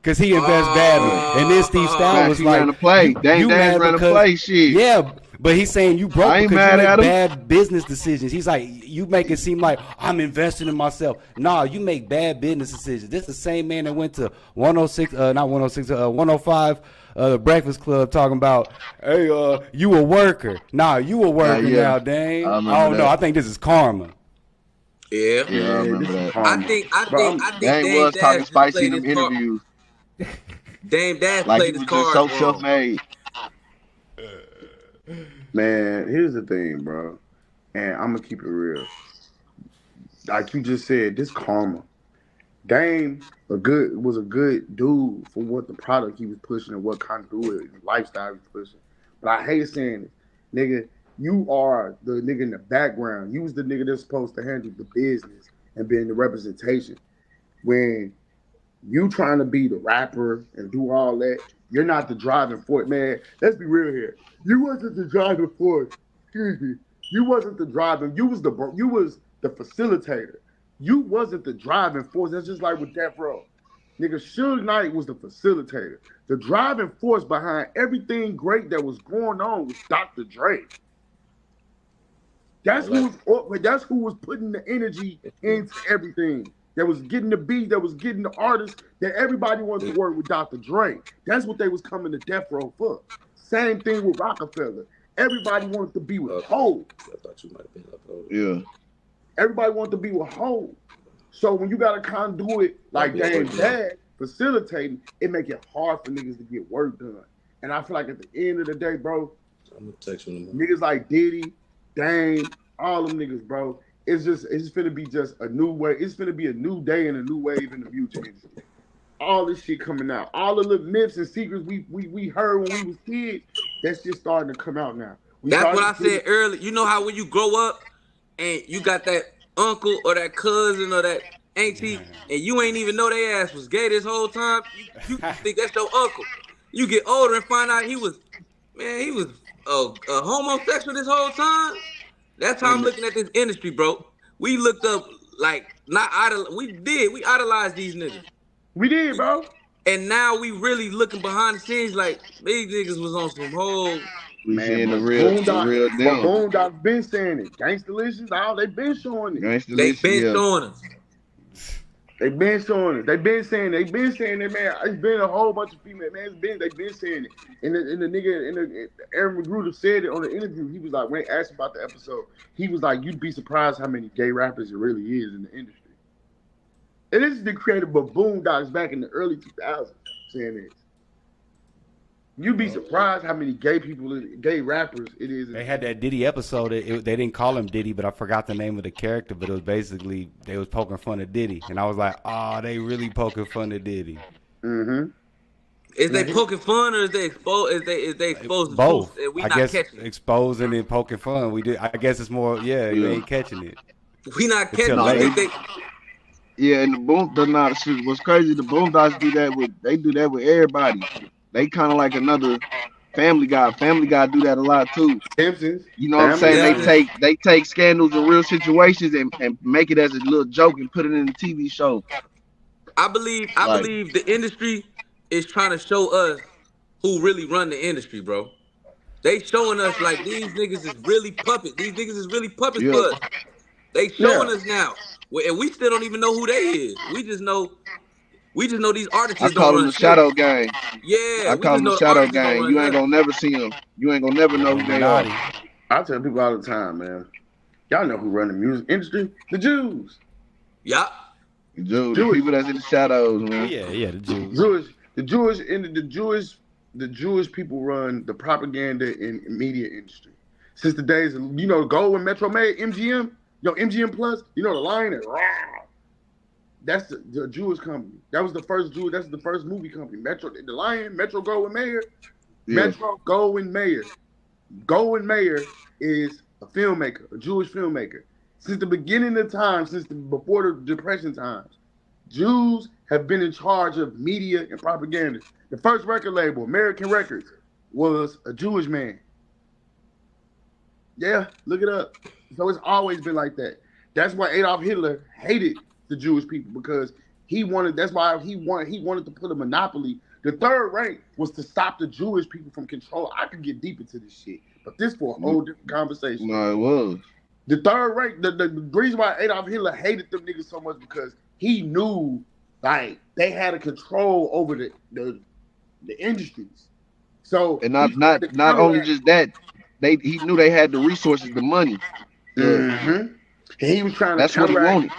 Cause he invests badly. And then Steve Stout was He like, ran the play. Dame you Dash mad ran the because play, shit. yeah, but he's saying you broke I ain't because you mad make at him. bad business decisions. He's like, you make it seem like I'm investing in myself. Nah, you make bad business decisions. This is the same man that went to 105, the Breakfast Club, talking about, hey, you a worker. Nah, you a worker yeah. now, Dame. I I remember don't know. that. I think this is karma. Yeah. Yeah, I remember this is that. karma. I think Dame Dame was Dash talking just spicy in played them his card. interviews. Dame Dash Like he played his was just cards so wrong. self-made. Man, here's the thing, bro. And I'm gonna keep it real. Like you just said, this karma. Dame was a good dude for what the product he was pushing and what kind of dude lifestyle he was pushing. But I hate saying it, nigga. You are the nigga in the background. You was the nigga that's supposed to handle the business and be in the representation. When you trying to be the rapper and do all that, you're not the driving force, man. Let's be real here. You wasn't the driving force. Excuse me. You wasn't the driving. You was the facilitator. You wasn't the driving force. That's just like with Death Row. Nigga, Suge Knight was the facilitator. The driving force behind everything great that was going on was Dr. Dre. That's who was putting the energy into everything. That was getting the beat, that was getting the artists, that everybody wanted to work with Dr. Dre. That's what they was coming to Death Row for. Same thing with Rockefeller. Everybody wanted to be with Hov. I thought you might have been uploaded. Yeah. Everybody wanted to be with Hov. So when you got a conduit like Dame Dash facilitating, it make it hard for niggas to get work done. And I feel like at the end of the day, bro, I'm gonna text you in a moment. niggas like Diddy, Dame, all them niggas, bro. It's finna be just a new way. It's finna be a new day and a new wave in the music industry. All this shit coming out. All the little myths and secrets we heard when we was kids, that's just starting to come out now. That's what I said earlier. You know how when you grow up and you got that uncle or that cousin or that auntie and you ain't even know their ass was gay this whole time, you think that's your uncle. You get older and find out he was a homosexual this whole time. That's how I'm looking at this industry, bro. We looked up like not idol. We idolized these niggas, We did, bro. and now we really looking behind the scenes like these niggas was on some whole. We Man, seeing the but real them. Boondock been saying it. Gangstalicious, all they been showing it. Gangsta They list, been yeah. showing us. They been showing it. They been saying it, man. It's been a whole bunch of female man. They been saying it. And the nigga, Aaron Magruder said it on the interview. He was like, when they asked about the episode, he was like, you'd be surprised how many gay rappers it really is in the industry. And this is the creator of Boondocks back in the early 2000s saying this. You'd be surprised how many gay rappers it is. They had that Diddy episode. They didn't call him Diddy, but I forgot the name of the character. But it was basically they was poking fun at Diddy, and I was like, oh, they really poking fun at Diddy. Mm-hmm. Is they poking fun or is they exposed? Is they exposed Both. The truth? We I not guess catching it. exposing and poking fun. We did. I guess it's more. Yeah, you ain't catching it. We not Until catching late. it. Yeah, and the what's crazy, the Boondocks do that with everybody. They kind of like another Family Guy. Family Guy do that a lot too. Simpsons. You know what I'm saying? Family They take scandals and real situations and make it as a little joke and put it in the TV show. I believe the industry is trying to show us who really run the industry, bro. They showing us like these niggas is really puppets. These niggas is really puppets Yeah. for us. They showing us now. And we still don't even know who they is. We just know these artists I don't call run them the shit. shadow gang. Yeah, I we call them just know the shadow artists don't gang. run You ain't nothing. gonna never see them. You ain't gonna never know who they are. I tell people all the time, man. Y'all know who run the music industry? The Jews. Yeah. Dude, the people that's in the shadows, man. Yeah, the Jews. The Jewish people run the propaganda and media industry since the days of, Gold when Metro made MGM, MGM Plus, the Lion and that's the Jewish company. That was the first That's the first movie company. The Lion, Metro Goldwyn Mayer, Metro Goldwyn Mayer. Goldwyn Mayer is a filmmaker, a Jewish filmmaker. Since the beginning of time, before the Depression times, Jews have been in charge of media and propaganda. The first record label, American Records, was a Jewish man. Yeah, look it up. So it's always been like that. That's why Adolf Hitler hated the Jewish people, because that's why he wanted to put a monopoly. The third rank was to stop the Jewish people from control. I could get deep into this shit, but this for a whole different conversation. No, it was. The third rank, the reason why Adolf Hitler hated them niggas so much, because he knew like they had a control over the industries. So And not only just that, he knew they had the resources, the money. Mm-hmm. And he was trying to That's what he wanted.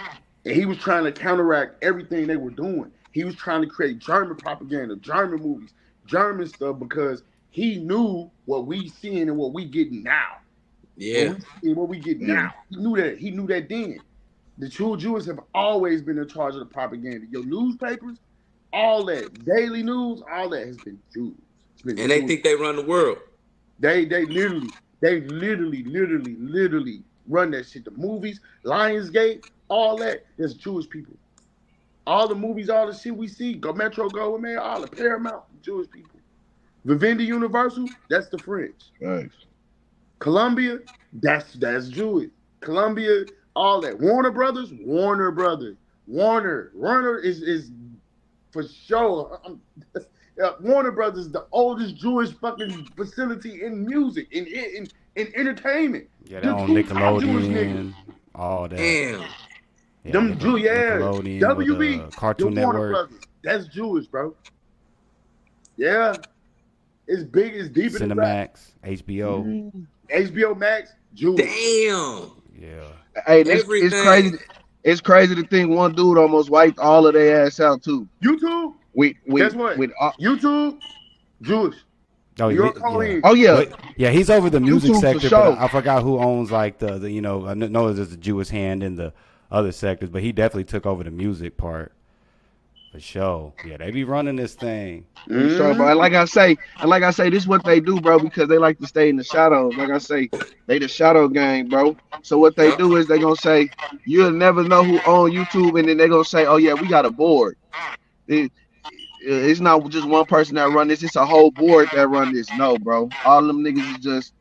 And he was trying to counteract everything they were doing. He was trying to create German propaganda, German movies, German stuff, because he knew what we seeing and what we getting now. Yeah. What we get now. He knew that. He knew that then. The true Jews have always been in charge of the propaganda. Your newspapers, all that, daily news, all that has been Jews. And they think they run the world. They literally run that shit. The movies, Lionsgate, all that, there's Jewish people. All the movies, all the shit we see, Metro Goldwyn Mayer, all the Paramount, Jewish people. Vivendi Universal, that's the French. Right. Columbia, that's Jewish. Columbia, all that. Warner Brothers. Warner is for sure. Warner Brothers is the oldest Jewish fucking facility in music, in entertainment. Yeah, they own Nickelodeon, all that. Damn. Yeah, Them Jews, yeah. Nickelodeon WB, with, Cartoon the Warner Network. Brothers. That's Jewish, bro. Yeah. It's big, it's deep in the back. Cinemax, HBO. HBO Max, Jewish. Damn. Yeah. Hey, it's crazy. It's crazy to think one dude almost wiped all of their ass out too. YouTube? Guess what? YouTube, Jewish. Oh, You're yeah. Oh yeah. But, yeah, he's over the music YouTube for sector, sure. but I forgot who owns like the I know there's a Jewish hand in the other sectors, but he definitely took over the music part. For sure. Yeah, they be running this thing. Sure, bro. And like I say, this is what they do, bro, because they like to stay in the shadows. Like I say, they the shadow gang, bro. So what they do is they gonna say, you'll never know who own YouTube, and then they gonna say, oh yeah, we got a board. It's not just one person that run this, it's a whole board that run this. No, bro. All them niggas is just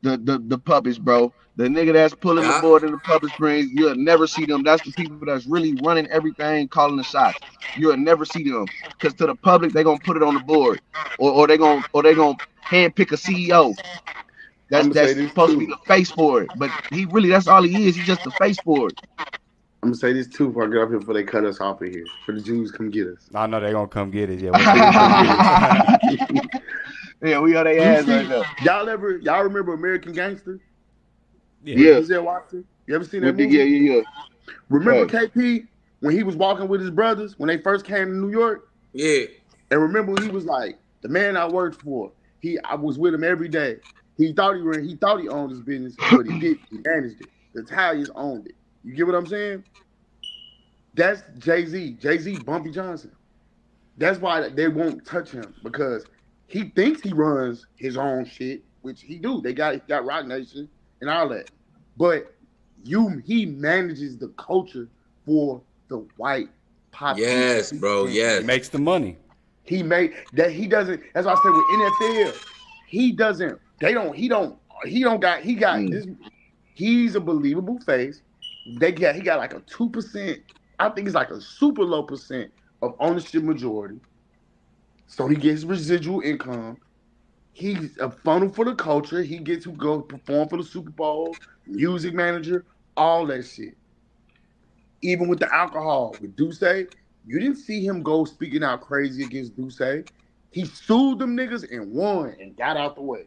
the puppets, bro. The nigga that's pulling the Yeah. board in the puppet strings, you'll never see them. That's the people that's really running everything, calling the shots. You'll never see them. Cause to the public, they gonna put it on the board. Or they gonna hand pick a CEO. I'm gonna say That's this supposed to be too. the face for it. But that's all he is. He's just the face for it. I'm gonna say this too before I get off here before they cut us off of here. For the Jews come get us. I know they're gonna come get it. Yeah, when they come get us. Yeah, we on their You ass see, right now. y'all remember American Gangster? Yeah. Denzel Washington? You ever seen that With the, movie? yeah. Remember Right. KP when he was walking with his brothers when they first came to New York? Yeah. And remember he was like, the man I worked for, I was with him every day. He thought he owned his business, but he didn't. He managed it. The Italians owned it. You get what I'm saying? That's Jay-Z. Jay-Z, Bumpy Johnson. That's why they won't touch him, because he thinks he runs his own shit, which he do. He got Rock Nation and all that. But he manages the culture for the white population. Yes, bro. Yes. He makes the money. He made that. He doesn't. That's why I said with NFL, he doesn't. He got this. He's a believable face. He got like a 2%. I think it's like a super low percent of ownership majority. So he gets residual income. He's a funnel for the culture. He gets to go perform for the Super Bowl, music manager, all that shit. Even with the alcohol, with Duce, you didn't see him go speaking out crazy against Duce. He sued them niggas and won and got out the way.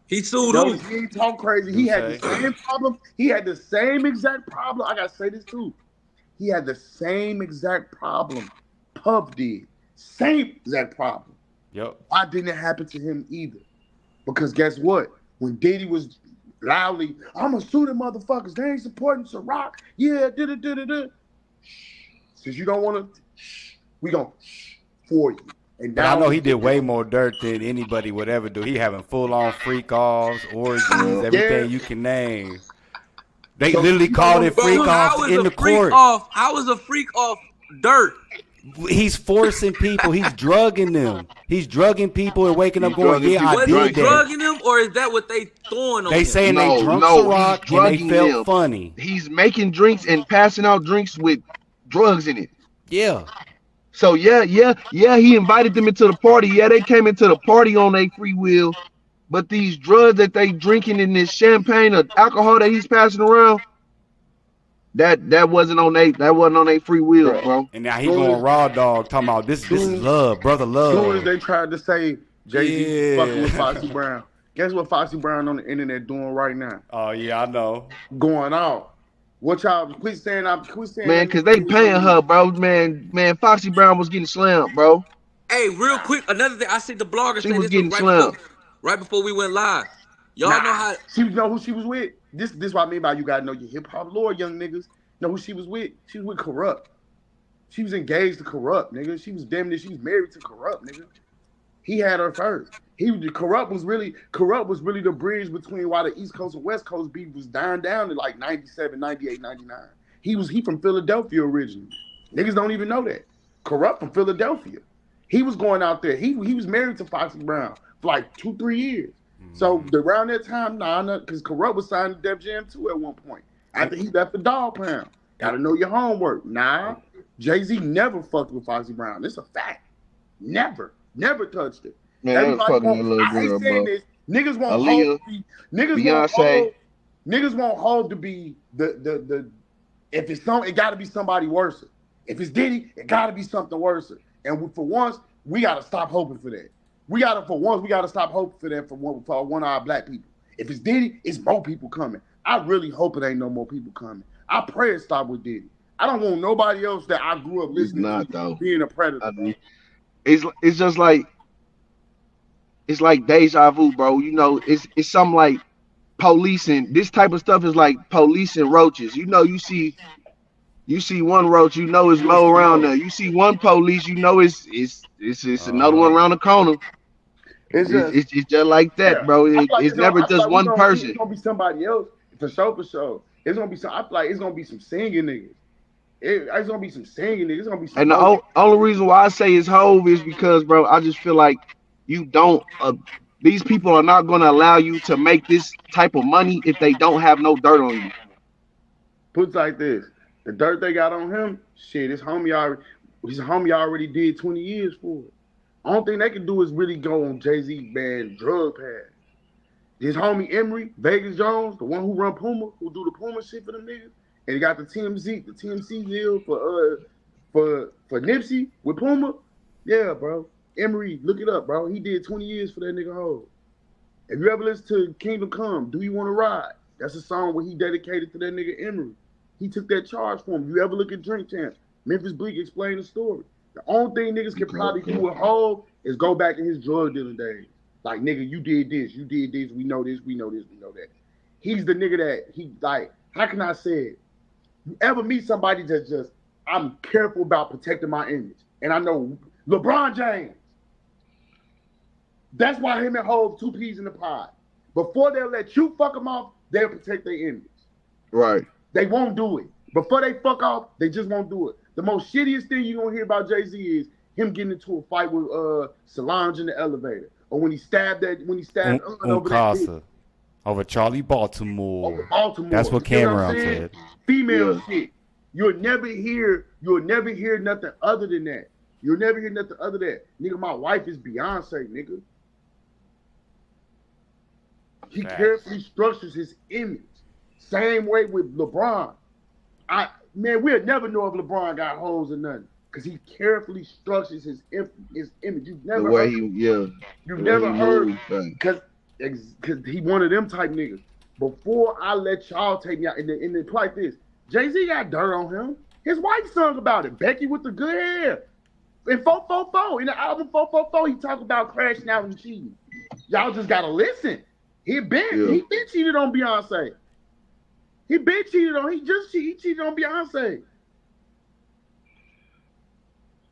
He sued No, who? he ain't talk crazy. He had the same problem. He had the same exact problem. I gotta say this too. He had the same exact problem Puff did. Same exact problem. Yep. Why didn't it happen to him either? Because guess what? When Diddy was loudly, I'm gonna sue them motherfuckers. They ain't supporting Ciroc. Yeah, da. Since you don't want to, we gonna for you. And But I know he did way more dirt than anybody would ever do. He having full-on freak-offs, orgies, everything you can name. They literally called it freak-offs in the court. How is a freak off dirt? He's forcing people. He's drugging them. He's drugging people and waking up going, yeah, I Was did he that. drugging them, or is that what they throwing on They him? saying they drunk he's Ciroc and they drugging felt them. funny. He's making drinks and passing out drinks with drugs in it. Yeah. So yeah, he invited them into the party. Yeah, they came into the party on their free will. But these drugs that they drinking in this champagne or alcohol that he's passing around, that wasn't on their free will, bro. And now he going raw dog talking about this is love, brother love. As soon as they tried to say Jay-Z fucking with Foxy Brown, guess what Foxy Brown on the internet doing right now? Oh yeah, I know. Going off. What y'all quit saying? Man, because they paying her, bro. Man, Foxy Brown was getting slammed, bro. Hey, real quick, another thing. I see the blogger She say was this getting was slammed. right before we went live. Y'all know how She know who she was with. This what I mean by you gotta know your hip hop lore, young niggas. Know who she was with? She was with Corrupt. She was engaged to Corrupt, nigga. She was married to Corrupt, nigga. He had her first. Corrupt was really the bridge between why the East Coast and West Coast beef was dying down in like 97, 98, 99. He from Philadelphia originally. Niggas don't even know that. Corrupt from Philadelphia. He was going out there. He was married to Foxy Brown for like 2-3 years. So around that time, because Corrupt was signed to Def Jam 2 at one point. After he left the Dog Pound. Gotta know your homework. Jay-Z never fucked with Foxy Brown. It's a fact. Never touched it. Man, I was fucking that little girl, bro. This. Niggas won't Aaliyah, hold to be. Niggas won't hold to be the. If it's it got to be somebody worse. If it's Diddy, it got to be something worse. And for once, we got to stop hoping for that. We got to stop hoping for that for one of our black people. If it's Diddy, it's more people coming. I really hope it ain't no more people coming. I pray it stop with Diddy. I don't want nobody else that I grew up listening to being a predator. It's just like. It's like deja vu, bro. You know, it's something like policing. This type of stuff is like policing roaches. You know, you see one roach, you know it's low around there. You see one police, you know it's another one around the corner. It's just like that, bro. It's never just one person. It's gonna be somebody else for sure. It's gonna be some. I feel like it's gonna be some singing niggas. It's gonna be some singing niggas. It's gonna be some. And the only reason why I say it's Hove is because, bro, I just feel like you don't. These people are not going to allow you to make this type of money if they don't have no dirt on you. Put it like this: the dirt they got on him, shit, his homie already did 20 years for it. Only thing they can do is really go on Jay-Z bad drug path. His homie Emery, Vegas Jones, the one who run Puma, who do the Puma shit for them niggas, and he got the TMC deal for Nipsey with Puma. Yeah, bro. Emery, look it up, bro. He did 20 years for that nigga Hov. If you ever listen to Kingdom Come, Do You Want to Ride? That's a song where he dedicated to that nigga Emery. He took that charge for him. You ever look at Drink Champs? Memphis Bleak explained the story. The only thing niggas can probably do with Hov is go back in his drug dealing days. Like, nigga, you did this, we know this, we know that. He's the nigga that he, like, how can I say it? You ever meet somebody that's just, I'm careful about protecting my image. And I know LeBron James. That's why him and Hov 2 peas in the pod. Before they'll let you fuck them off, they'll protect their image. Right. They won't do it. Before they fuck off, they just won't do it. The most shittiest thing you're going to hear about Jay-Z is him getting into a fight with Solange in the elevator. Or when he stabbed over that over Charlie Baltimore. Over Baltimore. That's what Cameron said. Female shit. You'll never hear nothing other than that. You'll never hear nothing other than that. Nigga, my wife is Beyonce, nigga. He carefully structures his image. Same way with LeBron. We'll never know if LeBron got holes or nothing. Because he carefully structures his image. You've never heard. You've never heard. Because he one of them type niggas. Before I let y'all take me out, and it's like this. Jay-Z got dirt on him. His wife sung about it. Becky with the good hair. In 444, in the album 444, he talked about crashing out and cheating. Y'all just gotta listen. He been cheated on Beyonce. He cheated on Beyonce.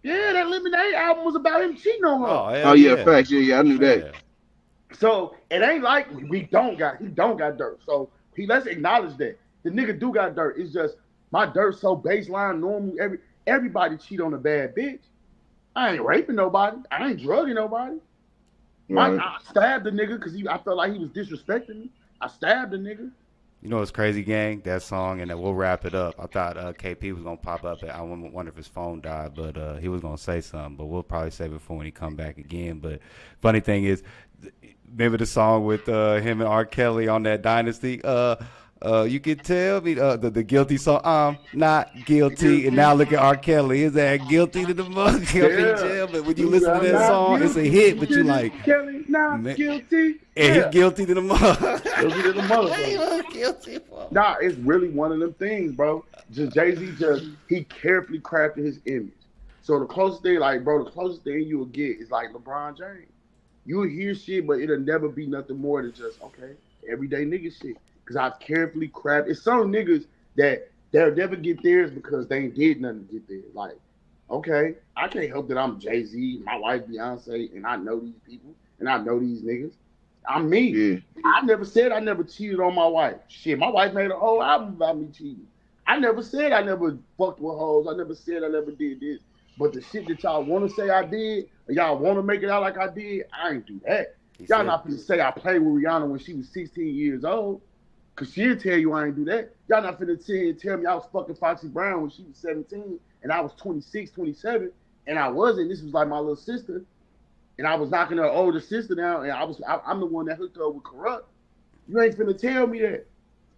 Yeah, that Lemonade album was about him cheating on her. Oh yeah, facts. Yeah, I knew that. So it ain't like he don't got dirt. So let's acknowledge that. The nigga do got dirt. It's just my dirt so baseline, normal. Everybody cheat on a bad bitch. I ain't raping nobody. I ain't drugging nobody. Right. I stabbed the nigga because I felt like he was disrespecting me. I stabbed the nigga. You know what's crazy, gang? That song, and then we'll wrap it up. I thought KP was going to pop up. I wonder if his phone died, but he was going to say something. But we'll probably save it for when he come back again. But funny thing is, remember the song with him and R. Kelly on that Dynasty? You can tell me the guilty song. I'm not guilty. And now look at R. Kelly. Is that guilty to the mug? Jail? But when you listen to that song, it's a hit. But you like, Kelly not guilty. And he's guilty to the mug. Guilty to the motherfucker. Guilty for. Nah, it's really one of them things, bro. Just Jay-Z he carefully crafted his image. So the closest thing you will get is like LeBron James. You'll hear shit, but it'll never be nothing more than just everyday nigga shit. Because I've carefully crafted. It's some niggas that they'll never get theirs because they ain't did nothing to get theirs. Like, okay, I can't help that I'm Jay-Z, my wife Beyonce, and I know these people, and I know these niggas. I'm me. Yeah. I never said I never cheated on my wife. Shit, my wife made a whole album about me cheating. I never said I never fucked with hoes. I never said I never did this. But the shit that y'all want to say I did, or y'all want to make it out like I did, I ain't do that. Y'all not finna say I played with Rihanna when she was 16 years old. Because she'll tell you I ain't do that. Y'all not finna tell me I was fucking Foxy Brown when she was 17 and I was 26, 27, and I wasn't. This was like my little sister. And I was knocking her older sister down, and I'm the one that hooked her with Corrupt. You ain't finna tell me that.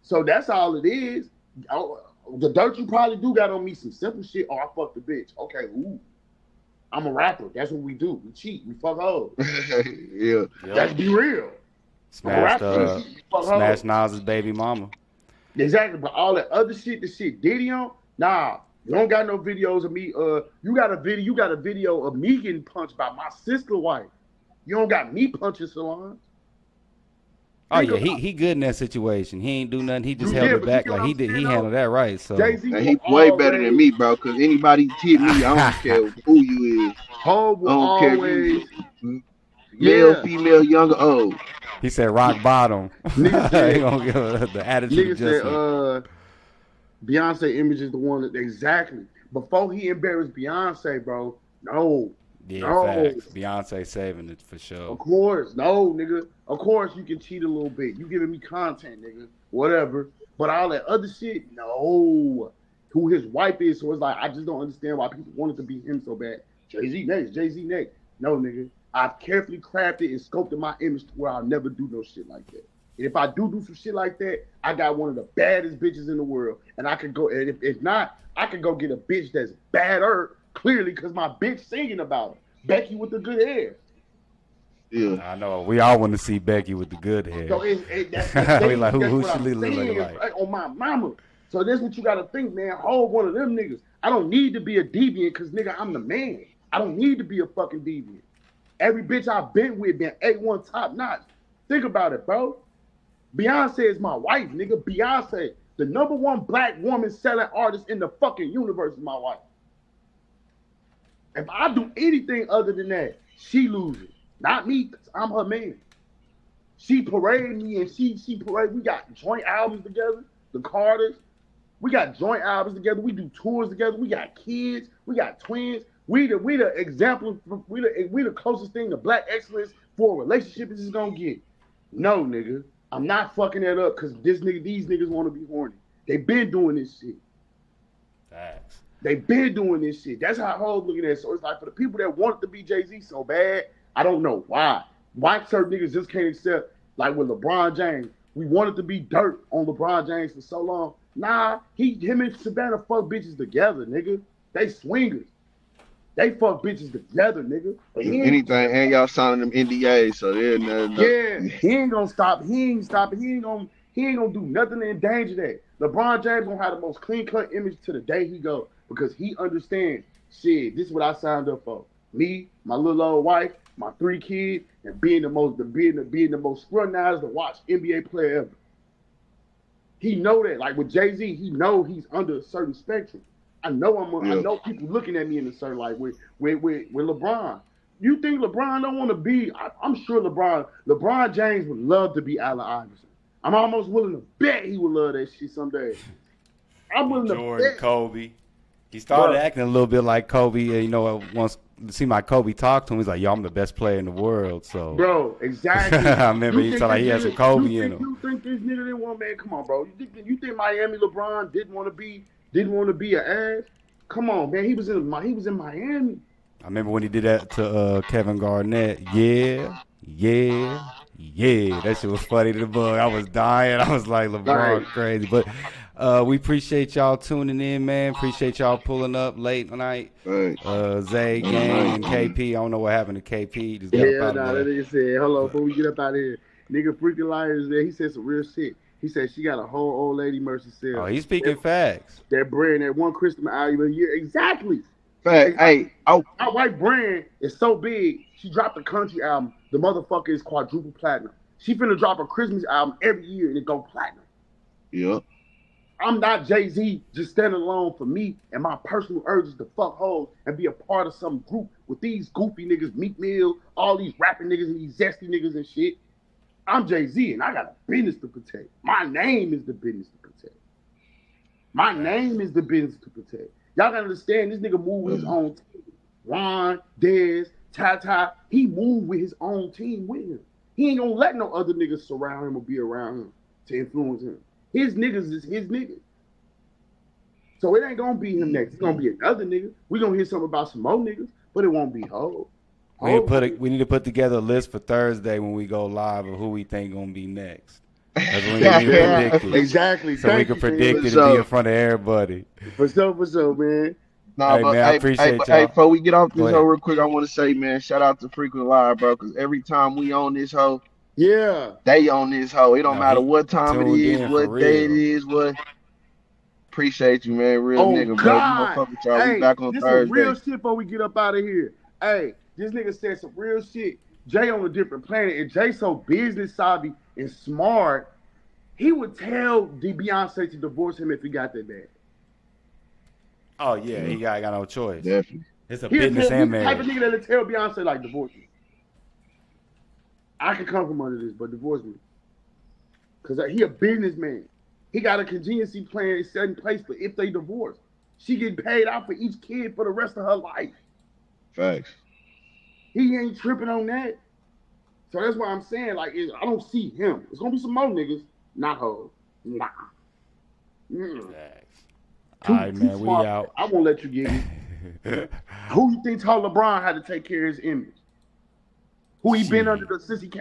So that's all it is. The dirt you probably do got on me some simple shit. Oh, I fucked the bitch. Okay, ooh. I'm a rapper. That's what we do. We cheat. We fuck hoes. Yeah. Let's be real. Smash Nas's baby mama. Exactly, but all that other shit, the shit Diddy on, nah. You don't got no videos of me. You got a video of me getting punched by my sister's wife. You don't got me punching Solange. Oh yeah, he good in that situation. He ain't do nothing. He just held it back like he did. He handled that right. So he way better than me, bro. Because anybody hit me, I don't care who you is. I don't care if you male, female, young or old. He said rock bottom. He gonna give the attitude adjustment. Beyonce image is the one that exactly before he embarrassed Beyonce, bro. No, Yeah, No. facts. Beyonce saving it for Of sure. course, no, nigga. Of course, you can cheat a little bit. You giving me content, nigga. Whatever. But all that other shit, no. Who his wife is, so it's like I just don't understand why people wanted to be him so bad. Jay-Z next, Jay-Z next. No, nigga. I've carefully crafted and sculpted my image to where I'll never do no shit like that. And if I do some shit like that, I got one of the baddest bitches in the world, and I could go. And if not, I could go get a bitch that's badder, clearly, because my bitch singing about her. Becky with the good hair. Yeah. I know. We all want to see Becky with the good hair. So that's the thing. We like, That's who what she I'm look saying. like? On my mama. So that's what you got to think, man. Hold one of them niggas. I don't need to be a deviant because, nigga, I'm the man. I don't need to be a fucking deviant. Every bitch I've been with been A1 top notch. Think about it, bro. Beyonce is my wife, nigga. Beyonce, the #1 black woman selling artist in the fucking universe, is my wife. If I do anything other than that, she loses. Not me, because I'm her man. She paraded me and she paraded. We got joint albums together, the Carters. We got joint albums together. We do tours together. We got kids. We got twins. We the example. We the closest thing to black excellence for a relationship is gonna get. No, nigga, I'm not fucking that up because these niggas want to be horny. They been doing this shit. Facts. They been doing this shit. That's how hoes look at it. So it's like for the people that want it to be Jay-Z so bad, I don't know why. Why certain niggas just can't accept, like with LeBron James. We wanted to be dirt on LeBron James for so long. Nah, him and Savannah fuck bitches together, nigga. They swingers. They fuck bitches together, nigga. But Anything, and y'all signing them NDAs, so yeah, he ain't gonna stop. He ain't stopping. He ain't gonna do nothing to endanger that. LeBron James gonna have the most clean cut image to the day he go because he understands. Shit, this is what I signed up for. Me, my little old wife, my 3 kids, and being the most scrutinized to watch NBA player ever. He know that. Like with Jay-Z, he know he's under a certain spectrum. I know I know people looking at me in a certain light with LeBron. You think LeBron don't want to be? I'm sure LeBron James would love to be Allen Iverson. I'm almost willing to bet he would love that shit someday. I'm willing Jordan, to bet. Kobe. He started Bro. acting a little bit like Kobe. You know, once it seemed like Kobe talked to him, he's like, "Yo, I'm the best player in the world." So, Bro, exactly. I remember he felt like he had some Kobe in him. You think this nigga didn't want, man? Come on, bro. You think Miami LeBron didn't want to be an ass? Come on, man. He was in Miami. I remember when he did that to Kevin Garnett. Yeah. That shit was funny to the bug. I was dying. I was like, LeBron Right. crazy. But we appreciate y'all tuning in, man. Appreciate y'all pulling up late night. Right. Zay, Gang, and KP. I don't know what happened to KP. Just got up Yeah, out nah, of that there. nigga said, hold on, before we get up out of here. Nigga freaking liars there. He said some real shit. He said she got a whole old lady mercy sale. Oh, he's speaking facts. That brand, that one Christmas album a year. Exactly. Fact. Hey, My white brand is so big, she dropped a country album. The motherfucker is quadruple platinum. She finna drop a Christmas album every year and it go platinum. yeah. I'm not Jay-Z just standing alone for me and my personal urges to fuck hoes and be a part of some group with these goofy niggas, Meek Mill, all these rapping niggas and these zesty niggas and shit. I'm Jay-Z and I got a business to protect. My name is the business to protect. My name is the business to protect. Y'all gotta understand, this nigga move with his own team. Ron, Dez, Ty, he moved with his own team with him. He ain't gonna let no other niggas surround him or be around him to influence him. His niggas is his niggas. So it ain't gonna be him next. It's gonna be another nigga. We gonna hear something about some more niggas, but it won't be Ho. We need to put together a list for Thursday when we go live of who we think gonna be next. That's when we need to predict it. Exactly. So we Thank can you, predict man. it and be in front of everybody. For sure, man. Nah, Hey, but man, I appreciate but, y'all. before we get off Go this ahead. hoe real quick, I want to say, man, shout out to Frequent Live, bro, because every time we on this hoe, Yeah. they on this hoe. It don't No, matter he what time it tuned is, in what for day it real. is, what. Appreciate you, man. Real Oh nigga, bro. You know, God. fuck with y'all. Hey, We back on this some real Thursday. shit before we get up out of here. Hey, this nigga said some real shit. Jay on a different planet, and Jay so business savvy and smart, he would tell Beyonce to divorce him if he got that bad. Oh yeah, he got no choice. Definitely. It's a He's business and the type of marriage. nigga that'll tell Beyonce like divorce me. I can come from under this, but divorce me. Cause he a businessman. He got a contingency plan set in place for if they divorce. She getting paid out for each kid for the rest of her life. Facts. He ain't tripping on that. So that's why I'm saying, like, I don't see him. It's gonna be some more niggas, not hoes. Nah. All right, man, we smart. out. I won't let you get it. Who you think told LeBron how to take care of his image? Who he been under since he came?